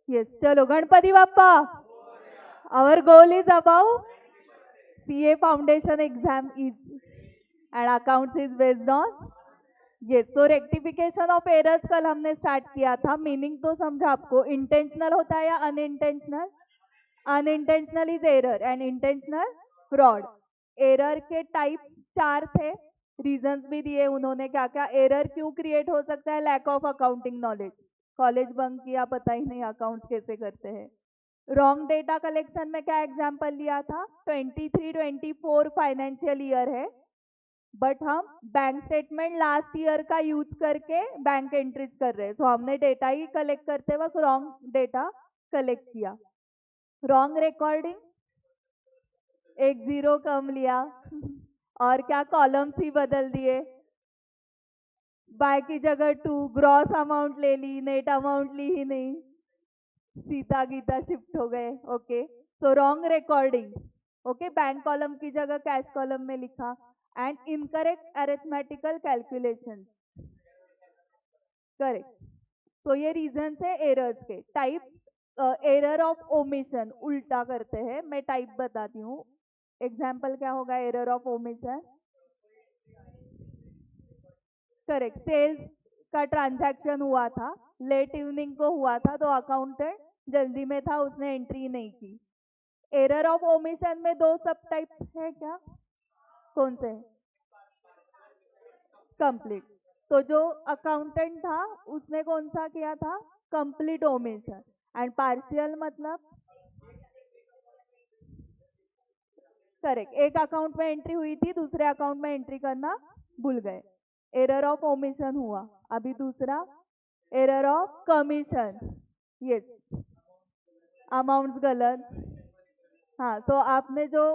Yes, chalo Ganpati Bappa. Our goal is about CA foundation exam is and accounts is based on yes. तो rectification of errors कल हमने start किया था. Meaning तो समझा आपको. इंटेंशनल होता है या unintentional. Unintentional is error and intentional fraud. Error के टाइप 4 थे. रीजंस भी दिए उन्होंने क्या क्या. एरर क्यों क्रिएट हो सकता है. Lack of accounting knowledge. College bunk किया, पता ही नहीं अकाउंट्स कैसे करते हैं. रॉन्ग डेटा कलेक्शन में क्या एग्जाम्पल लिया था. 23-24 फाइनेंशियल ईयर है, बट हम बैंक स्टेटमेंट लास्ट ईयर का यूज करके बैंक एंट्रीज कर रहे हैं. सो हमने डेटा ही कलेक्ट करते वक्त रॉन्ग डेटा कलेक्ट किया. रॉन्ग रिकॉर्डिंग, एक जीरो कम लिया और क्या कॉलम्स ही बदल दिए. बाय की जगह 2, ग्रॉस अमाउंट ले ली, नेट अमाउंट ली ही नहीं. सीता गीता शिफ्ट हो गए. Okay, so wrong recording. Okay, bank column की जगह कैश कॉलम में लिखा. And incorrect arithmetical calculation. Correct. तो ये रीजन है एरर्स के. टाइप एरर ऑफ ओमिशन, उल्टा करते हैं. मैं टाइप बताती हूँ. एग्जाम्पल क्या होगा error of omission. Correct. Sales का ट्रांजैक्शन हुआ था, लेट इवनिंग को हुआ था, तो अकाउंटेंट जल्दी में था, उसने एंट्री नहीं की. एरर ऑफ ओमिशन में 2 सब टाइप्स है क्या. कौन से. कंप्लीट. तो जो अकाउंटेंट था उसने कौन सा किया था. Complete omission. एंड पार्शियल मतलब. करेक्ट. एक अकाउंट में एंट्री हुई थी, दूसरे अकाउंट में एंट्री करना भूल गए. एरर ऑफ ओमिशन हुआ. अभी दूसरा error of commission. Yes, amount गलत. हाँ, तो आपने जो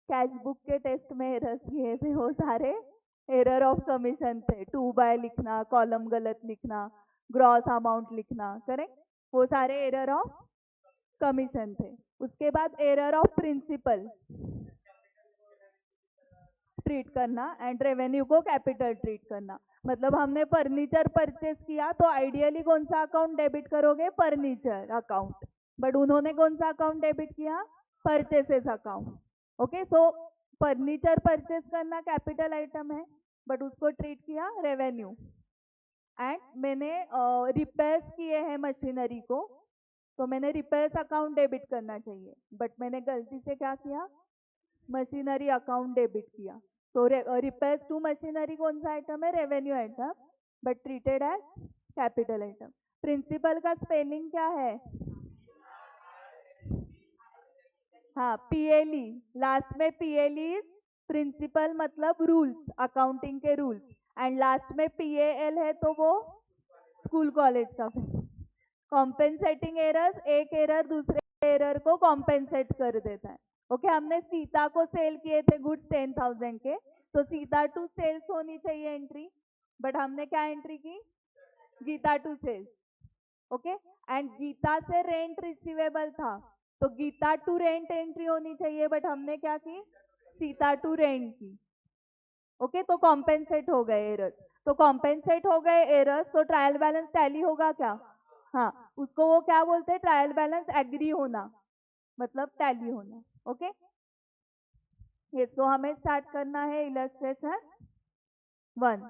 कैश बुक के टेस्ट में एरर किए थे वो सारे एरर ऑफ कमीशन थे. 2 बाय लिखना, कॉलम गलत लिखना, ग्रॉस अमाउंट लिखना. करेक्ट. वो सारे एरर ऑफ कमीशन थे. उसके बाद एरर ऑफ प्रिंसिपल ट्रीट करना एंड रेवेन्यू को कैपिटल ट्रीट करना. मतलब हमने फर्नीचर परचेस किया तो आइडियली कौन सा अकाउंट डेबिट करोगे. Furniture account. बट उन्होंने कौन सा अकाउंट डेबिट किया. Purchases account. ओके, सो फर्नीचर परचेस करना कैपिटल आइटम है, बट उसको ट्रीट किया रेवेन्यू. एंड मैंने रिपेयर्स किए हैं मशीनरी को, तो मैंने रिपेयर्स अकाउंट डेबिट करना चाहिए, बट मैंने गलती से क्या किया. मशीनरी अकाउंट डेबिट किया. तो रिपेयर्स टू मशीनरी कौन सा आइटम है. Revenue item, but treated as capital item. Principle का स्पेलिंग क्या है. हाँ, पीएलई. लास्ट में पीएलई प्रिंसिपल मतलब रूल्स, अकाउंटिंग के रूल्स. एंड लास्ट में पीएएल है तो वो स्कूल कॉलेज का. कॉम्पेंसेटिंग एरर्स, एक एरर दूसरे एरर को कॉम्पेंसेट कर देता है. ओके, हमने सीता को सेल किए थे गुड्स 10,000 के, तो सीता टू सेल्स होनी चाहिए एंट्री, बट हमने क्या एंट्री की. Geeta to sales. Okay, and Geeta से रेंट रिसीवेबल था, तो गीता टू रेंट एंट्री होनी चाहिए, बट हमने क्या की. सीता टू रेंट की. ओके, तो कॉम्पेंसेट हो गए एरर्स. तो कॉम्पेंसेट हो गए एरर्स, तो ट्रायल बैलेंस टैली होगा क्या. हाँ, उसको वो क्या बोलते हैं. ट्रायल बैलेंस एग्री होना, मतलब टैली होना. ओके, ये तो हमें स्टार्ट करना है illustration 1.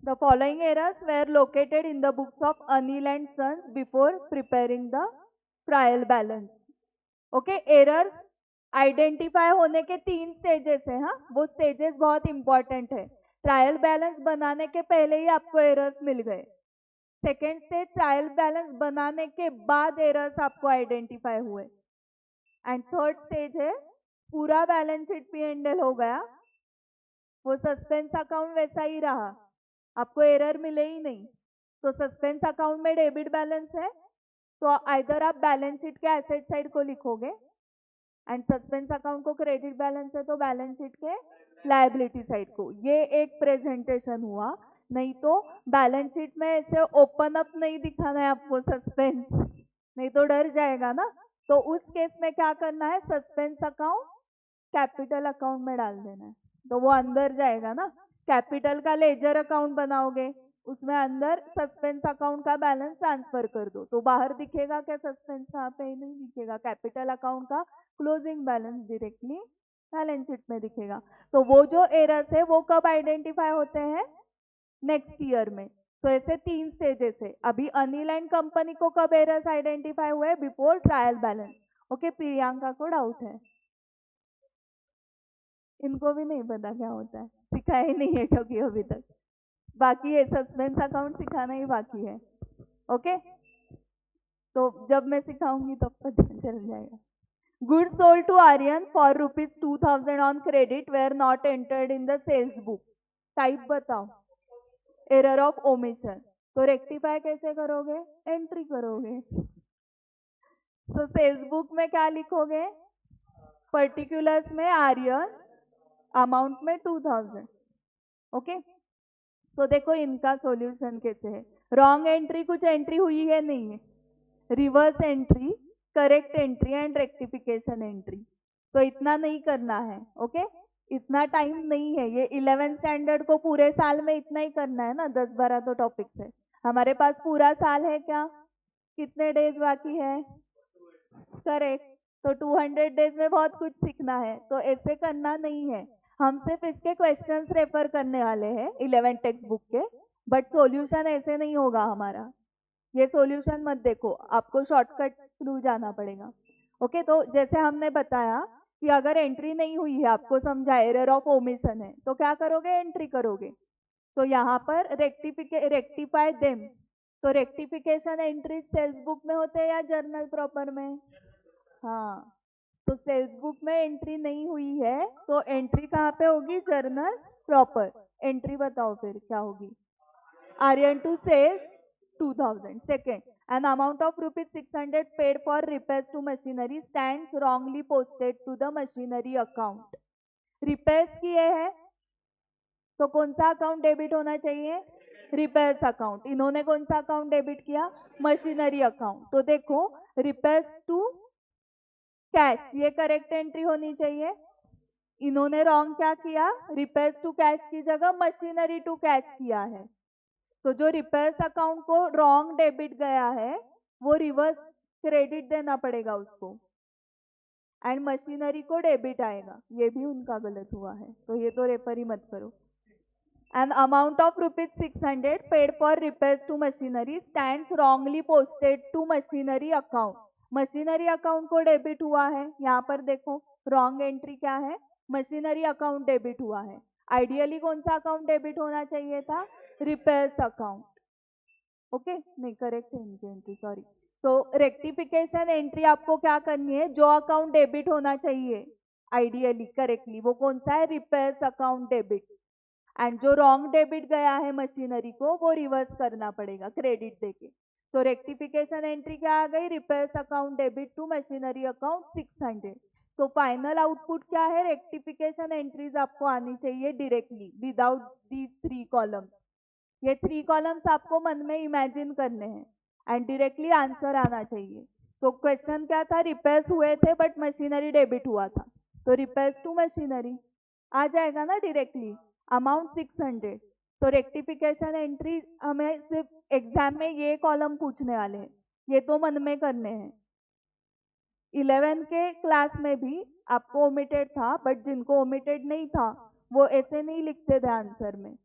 The following errors were located in the books of Anil and Sons before preparing the trial balance. Okay, errors identify होने के 3 स्टेजेस है. हाँ, वो स्टेजेस बहुत इंपॉर्टेंट है. ट्रायल बैलेंस बनाने के पहले ही आपको एरर्स मिल गए. सेकेंड स्टेज ट्रायल बैलेंस बनाने के बाद एरर्स आपको आइडेंटिफाई हुए. एंड थर्ड स्टेज है पूरा बैलेंस शीट P&L हो गया, वो सस्पेंस अकाउंट वैसा ही रहा, आपको एरर मिले ही नहीं. तो सस्पेंस अकाउंट में डेबिट बैलेंस है, तो आइदर आप बैलेंस शीट के एसेट साइड को लिखोगे, एंड सस्पेंस अकाउंट को क्रेडिट बैलेंस है तो बैलेंस शीट के लायबिलिटी साइड को. ये एक प्रेजेंटेशन हुआ. नहीं तो बैलेंस शीट में ऐसे ओपन अप नहीं दिखाना है आपको सस्पेंस, नहीं तो डर जाएगा ना. तो उस केस में क्या करना है. सस्पेंस अकाउंट कैपिटल अकाउंट में डाल देना है, तो वो अंदर जाएगा ना। कैपिटल का लेजर अकाउंट बनाओगे, उसमें अंदर सस्पेंस अकाउंट का बैलेंस ट्रांसफर कर दो, तो बाहर दिखेगा क्या सस्पेंस? यहाँ पे ही नहीं दिखेगा। कैपिटल अकाउंट का closing balance directly balance sheet में दिखेगा। तो वो जो एरर्स है वो कब आइडेंटिफाई होते हैं? नेक्स्ट ईयर में। तो ऐसे 3 स्टेजेस है। अभी अनिल एंड कंपनी को कब एरर्स आइडेंटिफाई हुए? Before trial balance. Okay, Priyanka को डाउट है, इनको भी नहीं पता क्या होता है, सिखाया ही नहीं है क्योंकि अभी तक बाकी है, सस्पेंस अकाउंट सिखाना ही बाकी है। ओके, तो जब मैं सिखाऊंगी तब पता चल जाएगा। Goods sold to Aryan for ₹2000 on credit were not entered in the sales book. Type बताओ, एरर ऑफ ओमिशन। तो रेक्टिफाई कैसे करोगे? एंट्री करोगे। तो सेल्स बुक में क्या लिखोगे? पर्टिकुलर्स में आर्यन, अमाउंट में 2000। ओके, तो देखो इनका सॉल्यूशन कैसे है। रॉन्ग एंट्री, कुछ एंट्री हुई है नहीं है, reverse entry, correct entry and rectification entry. तो इतना नहीं करना है। ओके, इतना टाइम नहीं है, ये 11th स्टैंडर्ड को पूरे साल में इतना ही करना है ना, 10-12 तो टॉपिक्स है हमारे पास। पूरा साल है क्या? कितने डेज बाकी है? करेक्ट, तो 200 डेज में बहुत कुछ सीखना है, तो ऐसे करना नहीं है। हम सिर्फ इसके क्वेश्चंस रेफर करने वाले हैं 11 टेक्स्ट बुक के, बट सॉल्यूशन ऐसे नहीं होगा हमारा। ये सॉल्यूशन मत देखो, आपको शॉर्टकट थ्रू जाना पड़ेगा। ओके, तो जैसे हमने बताया कि अगर एंट्री नहीं हुई है, आपको समझा एरर ऑफ ओमिशन है, तो क्या करोगे? एंट्री करोगे। तो यहाँ पर रेक्टिफाई देम, तो रेक्टिफिकेशन एंट्री सेल्स बुक में होते हैं या जर्नल प्रॉपर में? हाँ, तो सेल्स बुक में एंट्री नहीं हुई है, तो एंट्री कहाँ पे होगी? Journal proper. एंट्री बताओ फिर क्या होगी? Aryan to sales 2000. Second, an amount of ₹600 paid for repairs to machinery stands wrongly posted to the machinery account. Repairs किए हैं, तो कौन सा अकाउंट डेबिट होना चाहिए? Repairs account. इन्होंने कौन सा अकाउंट डेबिट किया? Machinery account. तो देखो, रिपेयर्स टू कैश, ये करेक्ट एंट्री होनी चाहिए। इन्होंने रॉन्ग क्या किया? रिपेयर्स टू कैश की जगह मशीनरी टू कैश किया है। तो जो रिपेयर्स अकाउंट को रॉन्ग डेबिट गया है, वो रिवर्स क्रेडिट देना पड़ेगा उसको, एंड मशीनरी को डेबिट आएगा। ये भी उनका गलत हुआ है, तो ये तो रेफर ही मत करो। An amount of ₹600 paid for repairs to machinery stands wrongly posted to machinery account. Machinery account को डेबिट हुआ है, यहाँ पर देखो रॉन्ग एंट्री क्या है? मशीनरी अकाउंट डेबिट हुआ है। आइडियली कौन सा अकाउंट डेबिट होना चाहिए था? Repairs account. ओके, नहीं करेक्ट है इनकी एंट्री, सॉरी। तो रेक्टिफिकेशन एंट्री आपको क्या करनी है? जो अकाउंट डेबिट होना चाहिए आइडियली करेक्टली, वो कौन सा है? Repairs account debit. एंड जो रॉन्ग डेबिट गया है मशीनरी को, वो रिवर्स करना पड़ेगा क्रेडिट देके। तो रेक्टिफिकेशन एंट्री क्या आ गई? Repairs account debit to machinery account 600। तो फाइनल आउटपुट क्या है? रेक्टिफिकेशन एंट्रीज आपको आनी चाहिए डायरेक्टली विदाउट दी 3 कॉलम्स। ये 3 कॉलम्स आपको मन में इमेजिन करने हैं एंड डायरेक्टली आंसर आना चाहिए। तो क्वेश्चन क्या था? रिपेयर्स हुए थे बट मशीनरी डेबिट हुआ था, तो रिपेयर्स टू मशीनरी आ जाएगा ना डायरेक्टली। अमाउंट 600। तो रेक्टिफिकेशन एंट्री हमें सिर्फ एग्जाम में ये कॉलम पूछने वाले हैं, ये तो मन में करने हैं। 11 के क्लास में भी आपको ओमिटेड था, बट जिनको ओमिटेड नहीं था वो ऐसे नहीं लिखते थे आंसर में,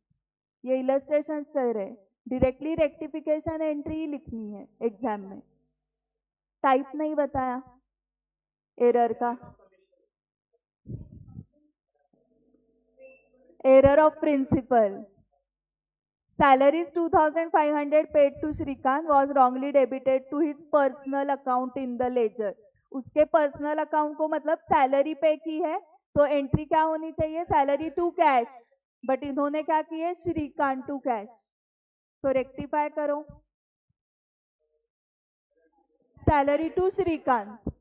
ये इलस्ट्रेशन चल रहे, डायरेक्टली रेक्टिफिकेशन एंट्री ही लिखनी है एग्जाम में। टाइप नहीं बताया एरर का, error of principle. Salaries 2500 paid to Shrikant was wrongly debited to his personal account in the ledger. उसके पर्सनल अकाउंट को मतलब सैलरी पे की है, तो एंट्री क्या होनी चाहिए? सैलरी टू कैश, बट इन्होंने क्या की है? Shrikant to cash. तो रेक्टिफाई करो, सैलरी टू श्रीकांत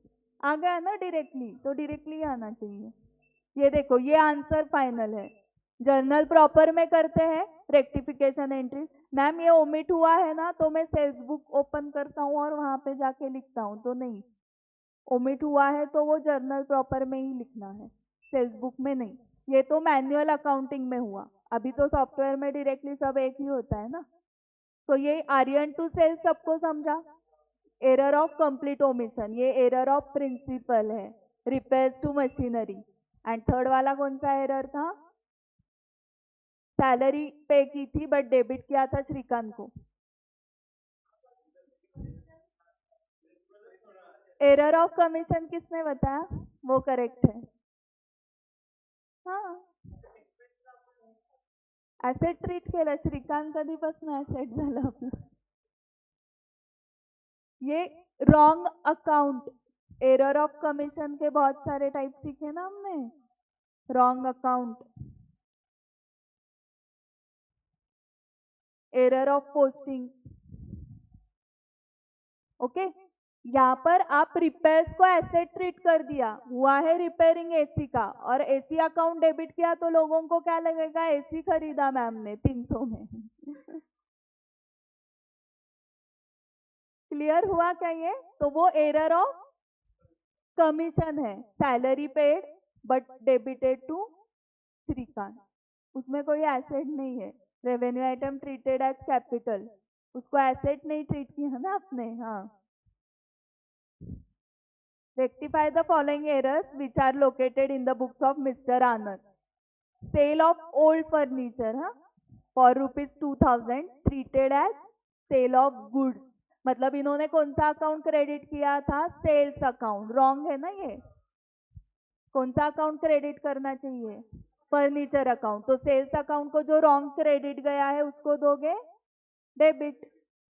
आ गया ना डायरेक्टली, तो डायरेक्टली आना चाहिए। ये देखो, ये आंसर फाइनल है। जर्नल प्रॉपर में करते हैं रेक्टिफिकेशन एंट्री। मैम ये ओमिट हुआ है ना, तो मैं सेल्स बुक ओपन करता हूँ और वहां पे जाके लिखता हूँ, तो नहीं, ओमिट हुआ है तो वो जर्नल प्रॉपर में ही लिखना है। सेल्स बुक में नहीं। ये तो मैन्युअल अकाउंटिंग में हुआ, अभी तो सॉफ्टवेयर में डायरेक्टली सब एक ही होता है ना। तो ये आर्यन टू सेल्स सबको समझा। एरर ऑफ कंप्लीट ओमिशन, ये एरर ऑफ प्रिंसिपल है। Repairs to machinery, and third वाला कौन सा एरर था? सैलरी पे की थी बट डेबिट किया था श्रीकांत को। एरर ऑफ कमीशन किसने बताया? वो करेक्ट है। हाँ, ऍसेट ट्रीट केलं श्रीकांत कधीपासून ऍसेट झालं आपलं? ये wrong account, error of commission के बहुत सारे टाइप सीखे ना हमने। Wrong account, error of posting. Okay, यहाँ पर आप रिपेयर्स को एसेट ट्रीट कर दिया, हुआ है रिपेयरिंग एसी का, और एसी अकाउंट डेबिट किया तो लोगों को क्या लगेगा? एसी खरीदा मैम ने 300 में। क्लियर हुआ क्या ये? तो वो एरर ऑफ कमीशन है, salary paid but debited to Shrikant. उसमें कोई एसेट नहीं है, revenue item treated as capital, उसको एसेट नहीं ट्रीट किया ना आपने। हाँ, rectify the following errors which are located in the books of Mr. Anand. Sale of old furniture, for rupees 2000 treated as sale of goods. मतलब इन्होंने कौन सा अकाउंट क्रेडिट किया था? Sales account. रॉन्ग है ना ये? कौन सा अकाउंट क्रेडिट करना चाहिए? Furniture account. तो सेल्स अकाउंट को जो रॉन्ग क्रेडिट गया है उसको दोगे debit.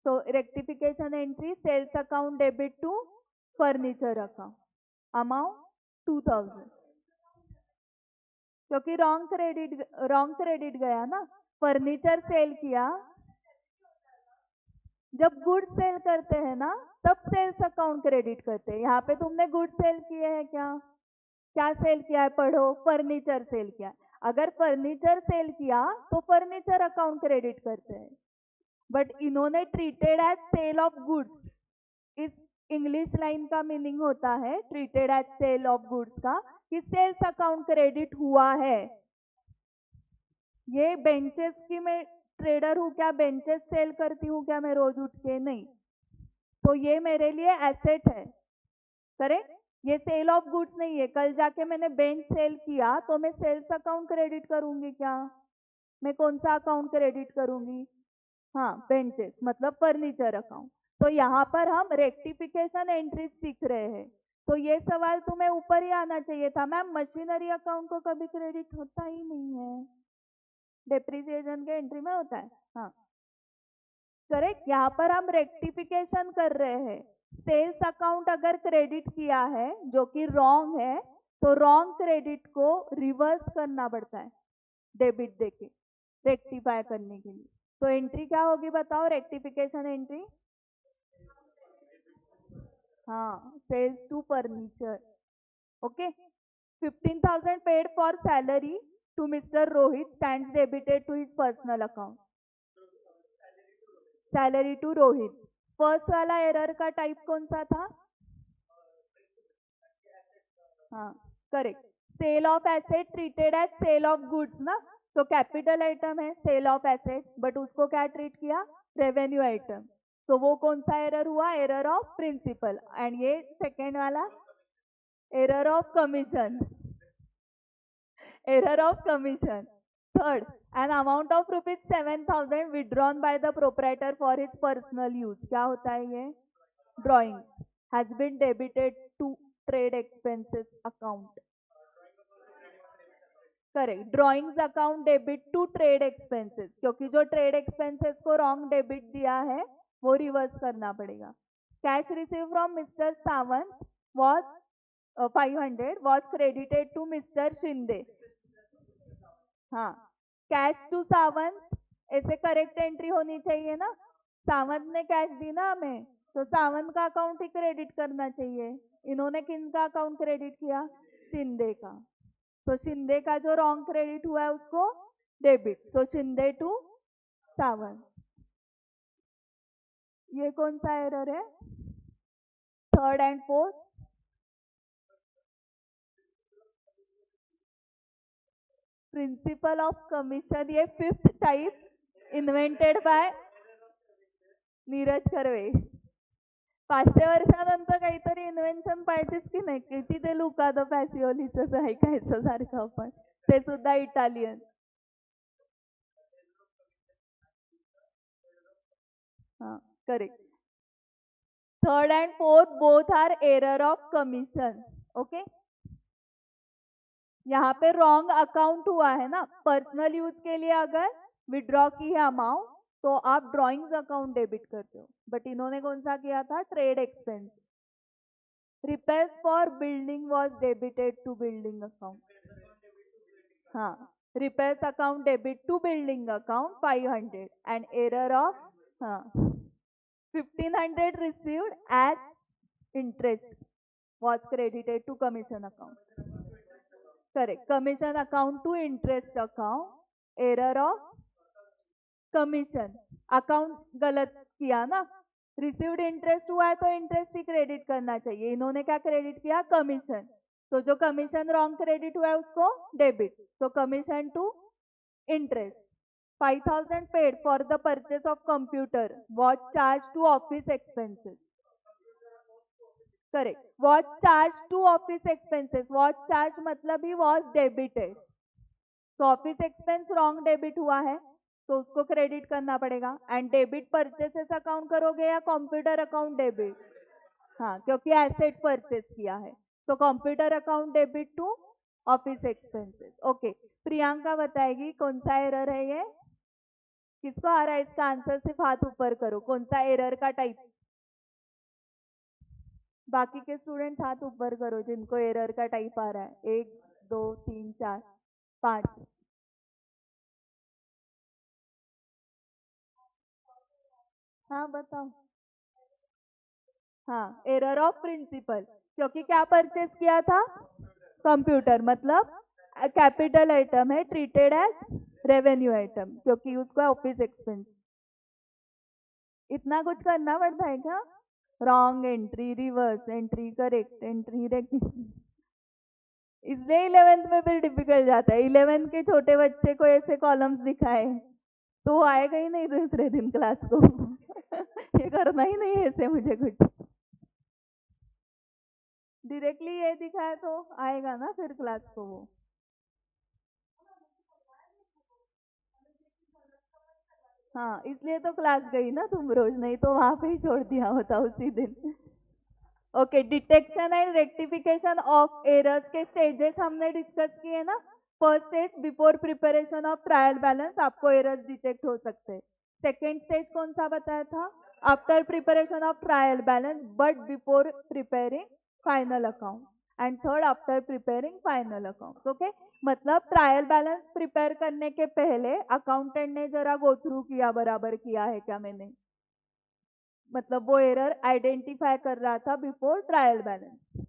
So rectification entry, sales account debit to furniture account, amount 2000, क्योंकि रॉन्ग क्रेडिट गया ना। फर्नीचर सेल किया, जब गुड सेल करते हैं ना तब सेल्स अकाउंट क्रेडिट करते हैं। यहाँ पे तुमने गुड सेल किए हैं क्या? क्या सेल किया है? पढ़ो, फर्नीचर सेल किया। अगर फर्नीचर सेल किया तो फर्नीचर अकाउंट क्रेडिट करते हैं, बट इन्होंने treated as sale of goods. इस इंग्लिश लाइन का मीनिंग होता है treated as sale of goods का, कि सेल्स अकाउंट क्रेडिट हुआ है। ये बेंचेस की मैं ट्रेडर हूँ क्या? बेंचेस सेल करती हूँ क्या मैं रोज उठ के? नहीं। तो ये मेरे लिए एसेट है, करेक्ट। ये सेल ऑफ गुड्स नहीं है। कल जाके मैंने बेंच सेल किया तो मैं सेल्स अकाउंट क्रेडिट करूंगी क्या? मैं कौन सा अकाउंट क्रेडिट करूंगी? हाँ, बेंचेस मतलब फर्नीचर अकाउंट। तो यहाँ पर हम रेक्टिफिकेशन एंट्रीज सीख रहे हैं। तो ये सवाल तुम्हें ऊपर ही आना चाहिए था मैम, मशीनरी अकाउंट को कभी क्रेडिट होता ही नहीं है, डेप्रिसिएशन के एंट्री में होता है। हाँ, करेक्ट। यहाँ पर हम रेक्टिफिकेशन कर रहे हैं। सेल्स अकाउंट अगर क्रेडिट किया है जो कि रॉन्ग है, तो रॉन्ग क्रेडिट को रिवर्स करना पड़ता है डेबिट देके, रेक्टिफाई करने के लिए। तो एंट्री क्या होगी बताओ? रेक्टिफिकेशन एंट्री, हाँ, sales to furniture. Okay, 15,000 paid for salary to mister Rohit stands debited to his personal account. Salary to Rohit, first वाला एरर का टाइप कौन सा था? हाँ, correct. Sale of asset treated as sale of goods ना, तो capital item है sale of asset, but उसको क्या ट्रीट किया? Revenue item. तो वो कौन सा एरर हुआ? Error of principle. एंड ये सेकेंड वाला error of commission, error of commission. Third, an amount of rupees 7,000 withdrawn by the proprietor for his personal use. क्या होता है ये? Drawing has been debited to trade expenses account. Correct, drawings account debit to trade expenses, क्योंकि जो trade expenses को wrong debit दिया है वो रिवर्स करना पड़ेगा। Cash receive from mister Sawant was 500 was credited to mister Shinde. हाँ, कैश टू सावंत, ऐसे करेक्ट एंट्री होनी चाहिए ना। सावंत ने कैश दी ना हमें, तो सावंत का अकाउंट ही क्रेडिट करना चाहिए। इन्होंने किन का अकाउंट क्रेडिट किया? शिंदे का। तो शिंदे का जो रॉन्ग क्रेडिट हुआ है उसको debit. So Shinde to Sawant. ये कौन सा एरर है? Third and fourth. Principle of commission, ये 5th type invented by Neeraj Karve. 500 वर्षानंतर काहीतरी इन्व्हेन्शन पाहिजेच की नाही. किती ते लुकादो पॅसिओलीच ऐकायचं सारखं आपण, ते सुद्धा इटालियन. हाँ correct. Third and fourth both are error of commission. Okay, यहाँ पे रॉन्ग अकाउंट हुआ है ना. पर्सनल यूज के लिए अगर विड्रॉ की है अमाउंट तो आप ड्रॉइंग्स अकाउंट डेबिट करते हो, बट इन्होंने कौन सा किया था, trade expense. Repairs for building was debited to building account. हाँ, repairs account debit to building account 500 and error of 1500 received as interest was credited to commission account. Correct. Commission account to interest account. Error of commission account गलत किया ना. Received interest हुआ है तो interest ही credit करना चाहिए. इन्होंने क्या क्रेडिट किया, कमीशन. तो जो कमीशन रॉन्ग क्रेडिट हुआ है उसको डेबिट. तो commission to interest. 5000 paid for the purchase of computer was charge to office expenses. Correct. Was charge to office expenses. Was charge मतलब ही वॉज डेबिटेड. तो ऑफिस एक्सपेंस रॉन्ग डेबिट हुआ है तो उसको क्रेडिट करना पड़ेगा. एंड डेबिट परचेसेस अकाउंट करोगे या कंप्यूटर अकाउंट डेबिट. हाँ, क्योंकि एसेट परचेस किया है. तो computer account debit to office expenses. Okay, Priyanka बताएगी कौन सा एरर है ये. किसको आ रहा है इसका आंसर, सिर्फ हाथ ऊपर करो. कौन सा एरर का टाइप. बाकी के स्टूडेंट्स हाथ ऊपर करो जिनको एरर का टाइप आ रहा है. 1 2 3 4 5. हाँ बताओ. हाँ, एरर ऑफ प्रिंसिपल. क्योंकि क्या परचेस किया था, कंप्यूटर. मतलब कैपिटल आइटम है, ट्रीटेड एज रेवेन्यू आइटम क्योंकि उसका ऑफिस एक्सपेंस. इतना कुछ करना पड़ता है क्या. Wrong entry, reverse entry, correct entry, इसलिए 11th में फिर डिफिकल्ट जाता है. 11th के छोटे बच्चे को ऐसे कॉलम्स दिखाए तो वो आएगा ही नहीं दूसरे दिन क्लास को. ये करना ही नहीं है ऐसे मुझे कुछ. डायरेक्टली ये दिखाए तो आएगा ना फिर क्लास को वो. हाँ, इसलिए तो क्लास गई ना तुम रोज, नहीं तो वहां पे ही छोड़ दिया होता उसी दिन. Okay, detection and rectification of errors के स्टेजेस हमने डिस्कस किए ना. First stage before preparation of trial balance आपको एरर्स डिटेक्ट हो सकते हैं. सेकेंड स्टेज कौन सा बताया था, after preparation of trial balance but before preparing final account. And third after preparing final account. Okay, मतलब ट्रायल बैलेंस प्रिपेयर करने के पहले अकाउंटेंट ने जरा गो थ्रू किया, बराबर किया है क्या मैंने. मतलब वो एरर आइडेंटिफाई कर रहा था बिफोर ट्रायल बैलेंस.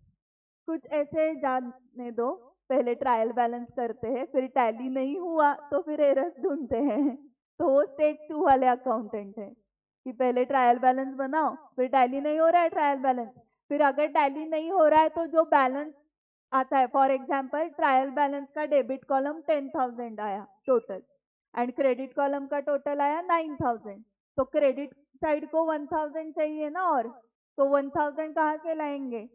कुछ ऐसे जानने दो, पहले ट्रायल बैलेंस करते हैं, फिर टैली नहीं हुआ तो फिर एरर्स ढूंढते हैं. तो वो स्टेज 2 वाले अकाउंटेंट है कि पहले ट्रायल बैलेंस बनाओ, फिर टैली नहीं हो रहा है ट्रायल बैलेंस, फिर अगर टैली नहीं हो रहा है तो जो बैलेंस आता है, फॉर एग्जाम्पल ट्रायल बैलेंस का डेबिट कॉलम 10,000 आया टोटल एंड क्रेडिट कॉलम का टोटल आया 9,000. तो क्रेडिट साइड को 1,000 चाहिए ना, और तो 1,000 कहाँ से लाएंगे.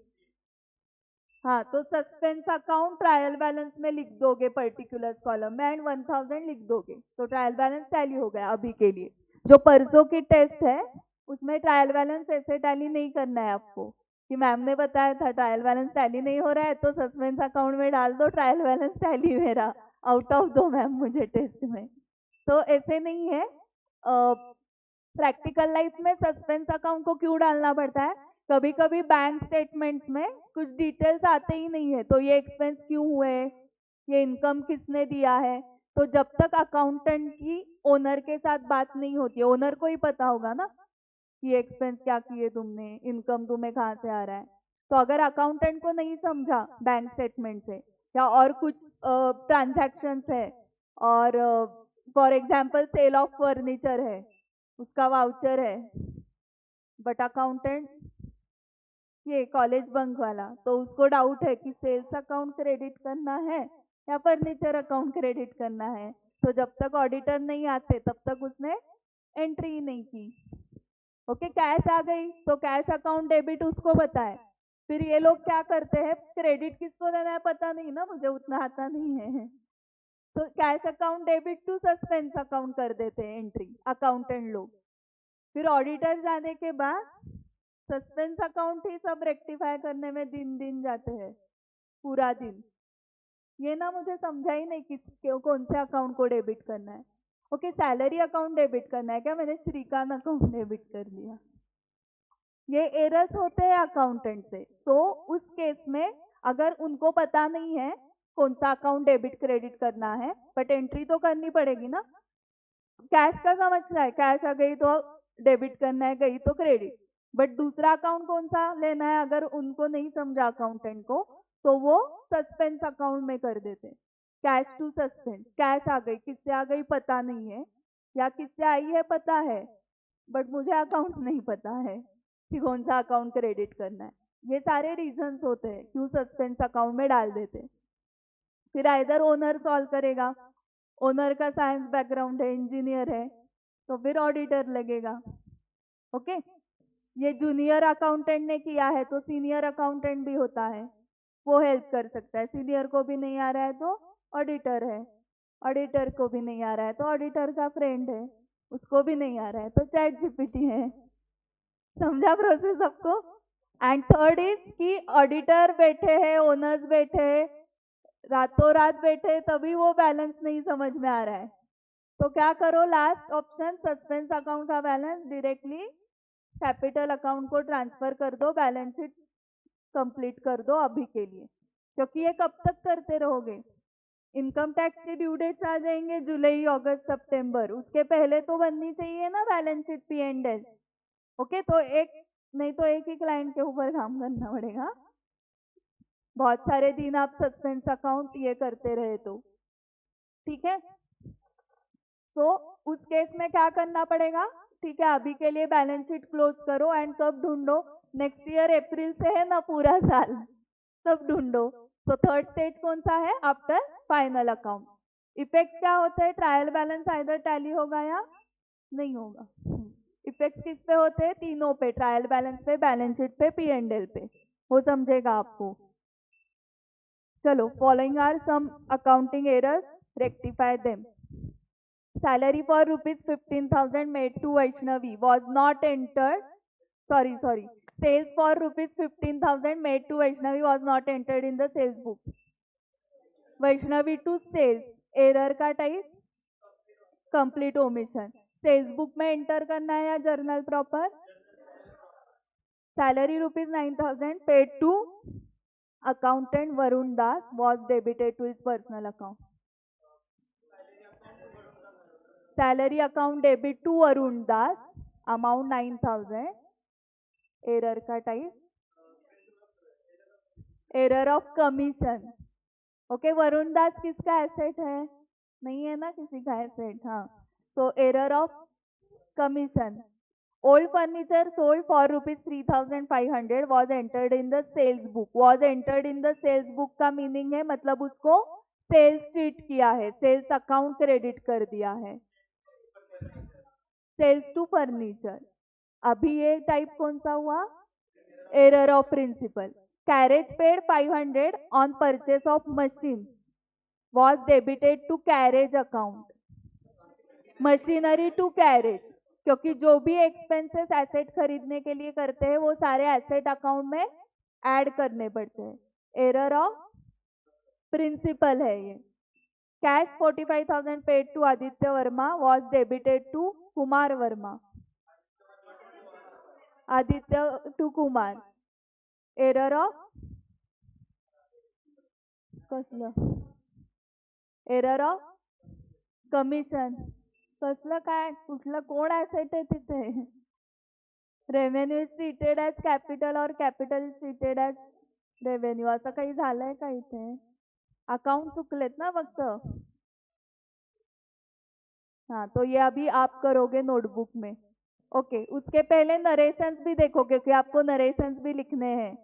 हाँ, तो सस्पेंस अकाउंट ट्रायल बैलेंस में लिख दोगे पर्टिकुलर कॉलम में एंड 1,000 लिख दोगे तो ट्रायल बैलेंस टैली हो गया. अभी के लिए जो परसों की टेस्ट है उसमें ट्रायल बैलेंस ऐसे टैली नहीं करना है आपको कि मैम ने बताया था ट्रायल बैलेंस टैली नहीं हो रहा है तो सस्पेंस अकाउंट में डाल दो ट्रायल बैलेंस टैली मेरा आउट ऑफ दो मैम मुझे टेस्ट में. तो ऐसे नहीं है. प्रैक्टिकल लाइफ में सस्पेंस अकाउंट को क्यों डालना पड़ता है, कभी कभी बैंक स्टेटमेंट्स में कुछ डिटेल्स आते ही नहीं है तो ये एक्सपेंस क्यों हुए, ये इनकम किसने दिया है. तो जब तक अकाउंटेंट की ओनर के साथ बात नहीं होती है, ओनर को ही पता होगा ना कि एक्सपेंस क्या किए तुमने, इनकम तुम्हें कहाँ से आ रहा है. तो अगर अकाउंटेंट को नहीं समझा बैंक स्टेटमेंट से या और कुछ ट्रांजैक्शन है, और for example sale of furniture है, उसका वाउचर है, बट अकाउंटेंट ये कॉलेज बंक वाला, तो उसको डाउट है कि सेल्स अकाउंट क्रेडिट करना है या फर्नीचर अकाउंट क्रेडिट करना है। तो जब तक ऑडिटर नहीं आते तब तक उसने एंट्री ही नहीं की। ओके, कैश आ गई तो कैश अकाउंट डेबिट उसको बताए। फिर ये लोग क्या करते हैं, क्रेडिट किसको देना है पता नहीं ना, मुझे उतना आता नहीं है, तो cash account debit to suspense account कर देते हैं एंट्री अकाउंटेंट लोग। फिर ऑडिटर जाने के बाद सस्पेंस अकाउंट ही सब रेक्टिफाई करने में दिन दिन जाते हैं, पूरा दिन। ये ना मुझे समझा ही नहीं कि कौन से अकाउंट को डेबिट करना है। ओके, सैलरी अकाउंट डेबिट करना है क्या, मैंने श्रीकांत अकाउंट डेबिट कर लिया। ये एरर्स होते हैं अकाउंटेंट से। तो उस केस में अगर उनको पता नहीं है कौन सा अकाउंट डेबिट क्रेडिट करना है, बट एंट्री तो करनी पड़ेगी ना। कैश का समझ रहा है, कैश आ गई तो डेबिट करना है, गई तो क्रेडिट। बट दूसरा अकाउंट कौन सा लेना है, अगर उनको नहीं समझा अकाउंटेंट को, तो वो सस्पेंस अकाउंट में कर देते। कैश टू सस्पेंस, कैश आ गई, किससे आ गई पता नहीं है, या किससे आई है पता है बट मुझे अकाउंट नहीं पता है कि कौन सा अकाउंट क्रेडिट करना है। ये सारे रीजंस होते हैं क्यों सस्पेंस अकाउंट में डाल देते। फिर इधर ओनर सॉल्व करेगा, ओनर का साइंस बैकग्राउंड है, इंजीनियर है, तो फिर ऑडिटर लगेगा। ओके, ये जूनियर अकाउंटेंट ने किया है तो सीनियर अकाउंटेंट भी होता है, वो हेल्प कर सकता है। सीनियर को भी नहीं आ रहा है तो ऑडिटर है, ऑडिटर को भी नहीं आ रहा है तो ऑडिटर का फ्रेंड है, उसको भी नहीं आ रहा है तो चैट जीपीटी है। समझा प्रोसेस सबको। एंड थर्ड इज कि ऑडिटर बैठे हैं, ओनर्स बैठे हैं, रातों रात बैठे, तभी वो बैलेंस नहीं समझ में आ रहा है, तो क्या करो, लास्ट ऑप्शन सस्पेंस अकाउंट का बैलेंस डायरेक्टली कैपिटल अकाउंट को ट्रांसफर कर दो, बैलेंस शीट कंप्लीट कर दो अभी के लिए, क्योंकि ये कब तक करते रहोगे। इनकम टैक्स के ड्यू डेट्स आ जाएंगे जुलाई अगस्त सितंबर, उसके पहले तो बननी चाहिए ना balance sheet P and L. Okay, तो एक नहीं तो एक ही क्लाइंट के ऊपर काम करना पड़ेगा, बहुत सारे दिन आप सस्पेंस अकाउंट ये करते रहे तो। ठीक है, तो उस केस में क्या करना पड़ेगा, ठीक है, अभी के लिए बैलेंस शीट क्लोज करो एंड कब ढूंढो, नेक्स्ट ईयर अप्रैल से है ना पूरा साल, तब ढूंढो। तो थर्ड स्टेज कौन सा है, आफ्टर फाइनल अकाउंट। इफेक्ट क्या होता है, ट्रायल बैलेंस आइदर टैली होगा या नहीं होगा। इफेक्ट किस पे होते हैं, तीनों पे, ट्रायल बैलेंस पे, बैलेंस शीट पे, पी एंड एल पे, वो समझेगा आपको। चलो, following are some accounting errors, rectify them. Salary for rupees 15,000 made to Vaishnavi was not entered. Sorry. Sales for rupees 15,000 made to Vaishnavi was not entered in the sales book. Vaishnavi to sales. Error का type complete omission. Sales book में enter करना है या journal proper. Salary rupees 9,000 paid to accountant Varun Das was debited to his personal account. Salary account debit to Varun Das, amount 9,000. Error का type error of commission. Okay, Varun Das किसका asset है, नहीं है ना किसी का एसेट, हाँ, तो error of commission. Old furniture sold for rupees 3,500 was entered in the sales book. Was entered in the sales book का मीनिंग है, मतलब उसको सेल्स ट्रीट किया है, सेल्स अकाउंट क्रेडिट कर दिया है। सेल्स टू फर्नीचर, अभी ये टाइप कौन सा हुआ, error of principle. Carriage paid 500 on purchase of machine was debited to carriage account. Machinery to carriage, क्योंकि जो भी एक्सपेंसेस एसेट खरीदने के लिए करते हैं वो सारे एसेट अकाउंट में ऐड करने पड़ते हैं, एरर ऑफ प्रिंसिपल है ये। Cash 45,000 paid to Aditya Verma was debited to Kumar Verma. Aditya to Kumar, error of कसलं, एरर ऑफ कमिशन। कसलं काय, कुठलं कोण ऍसेट आहे तिथे, revenue is treated as capital और capital is treated as revenue, असं काही झालंय का इथे, अकाउंट चुकलेत ना फक्त। हाँ, तो ये अभी आप करोगे नोटबुक में। ओके, उसके पहले नरेशंस भी देखो, क्योंकि आपको नरेशंस भी लिखने हैं।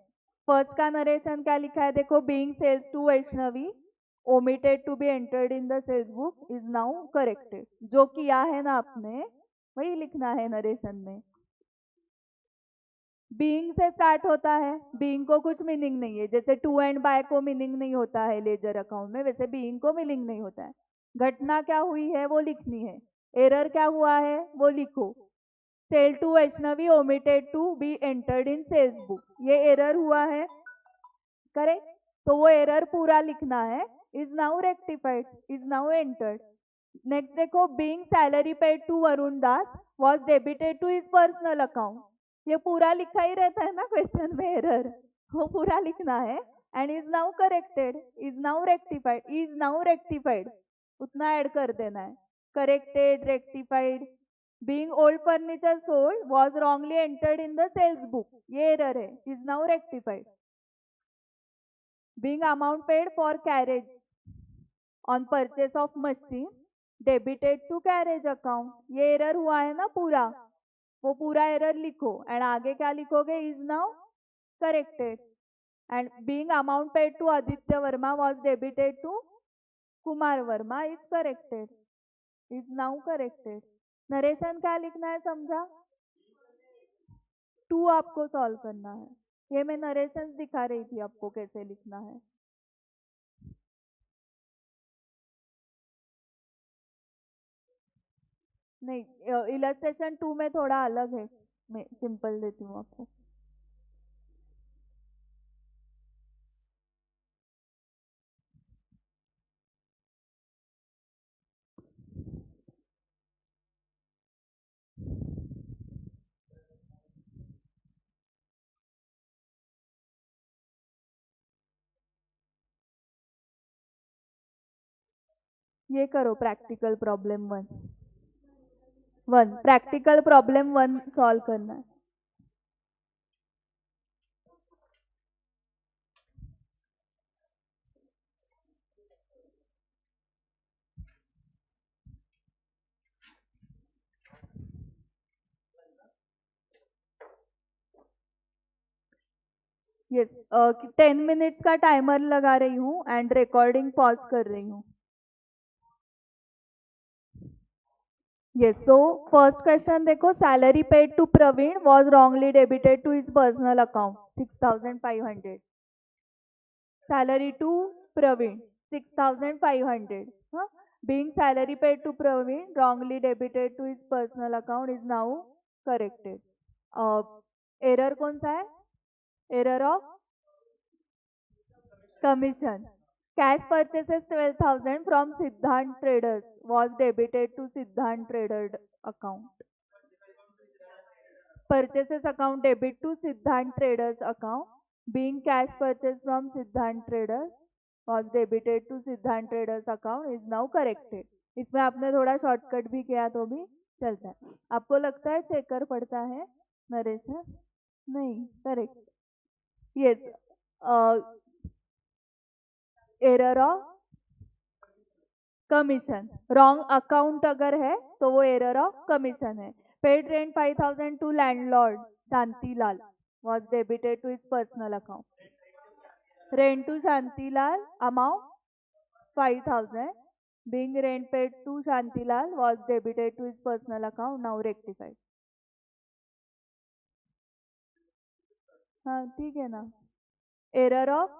फर्स्ट का नरेशन क्या लिखा है देखो, being sales to Vaishnavi omitted to be entered in the sales book is now corrected. जो किया है ना आपने वही लिखना है नरेशन में. बीइंग से स्टार्ट होता है. बीइंग को कुछ मीनिंग नहीं है. जैसे टू एंड बाय को मीनिंग नहीं होता है लेजर अकाउंट में, वैसे बीइंग को मीनिंग नहीं होता है. घटना क्या हुई है वो लिखनी है. एरर क्या हुआ है वो लिखो. Sale to Vaishnavi omitted to be entered in sales book, ये एरर हुआ है. करेक्ट. तो वो एरर पूरा लिखना है. Is now rectified, is now entered. Next देखो, being salary paid to Varun Das was debited to his personal account. ये पूरा लिखा ही रहता है ना क्वेश्चन में एरर, वो पूरा लिखना है. And is now corrected, is now rectified, is now rectified उतना ऐड कर देना है. Corrected, rectified. Being old furniture sold was wrongly entered in the sales book, ये एरर है. Is now rectified. Being amount paid for carriage on purchase of machine debited to carriage account, ये error हुआ है ना पूरा, वो पूरा error लिखो. एंड आगे क्या लिखोगे, is now corrected. And being amount paid to Aditya Verma was debited to Kumar Verma is corrected, is now corrected. Narration क्या लिखना है समझा. टू आपको सॉल्व करना है. ये मैं नरेशन दिखा रही थी आपको कैसे लिखना है. नहीं, इलस्ट्रेशन 2 में थोड़ा अलग है, मैं सिंपल देती हूँ आपको. ये करो practical problem 1 practical problem 1 solve करना है. यस, 10 मिनट्स का टाइमर लगा रही हूँ एंड रिकॉर्डिंग पॉज कर रही हूँ. यस, सो फर्स्ट क्वेश्चन देखो, salary paid to Praveen was wrongly debited to his personal account 6,500. Salary to Praveen 6,500. Being salary paid to Praveen wrongly debited to his personal account is now corrected. Error कौन सा है, error of commission. Cash purchases 12,000 from सिद्धांत traders was debited to सिद्धांत trader account. Purchases account debit to Siddhant Traders account. Being cash purchase from Siddhant Traders was debited to Siddhant Traders account is now corrected. इसमें आपने थोड़ा shortcut भी किया तो भी चलता है. आपको लगता है चेकर पड़ता है नरेशन, नहीं correct. Yes, error of commission. Wrong account अगर है तो वो एरर ऑफ कमीशन है. Paid rent 5,000 to landlord Shantilal was debited to his personal account. Rent to Shantilal amount 5,000. Being rent paid to Shantilal was debited to his personal account, now rectified. हाँ ठीक है ना. Error of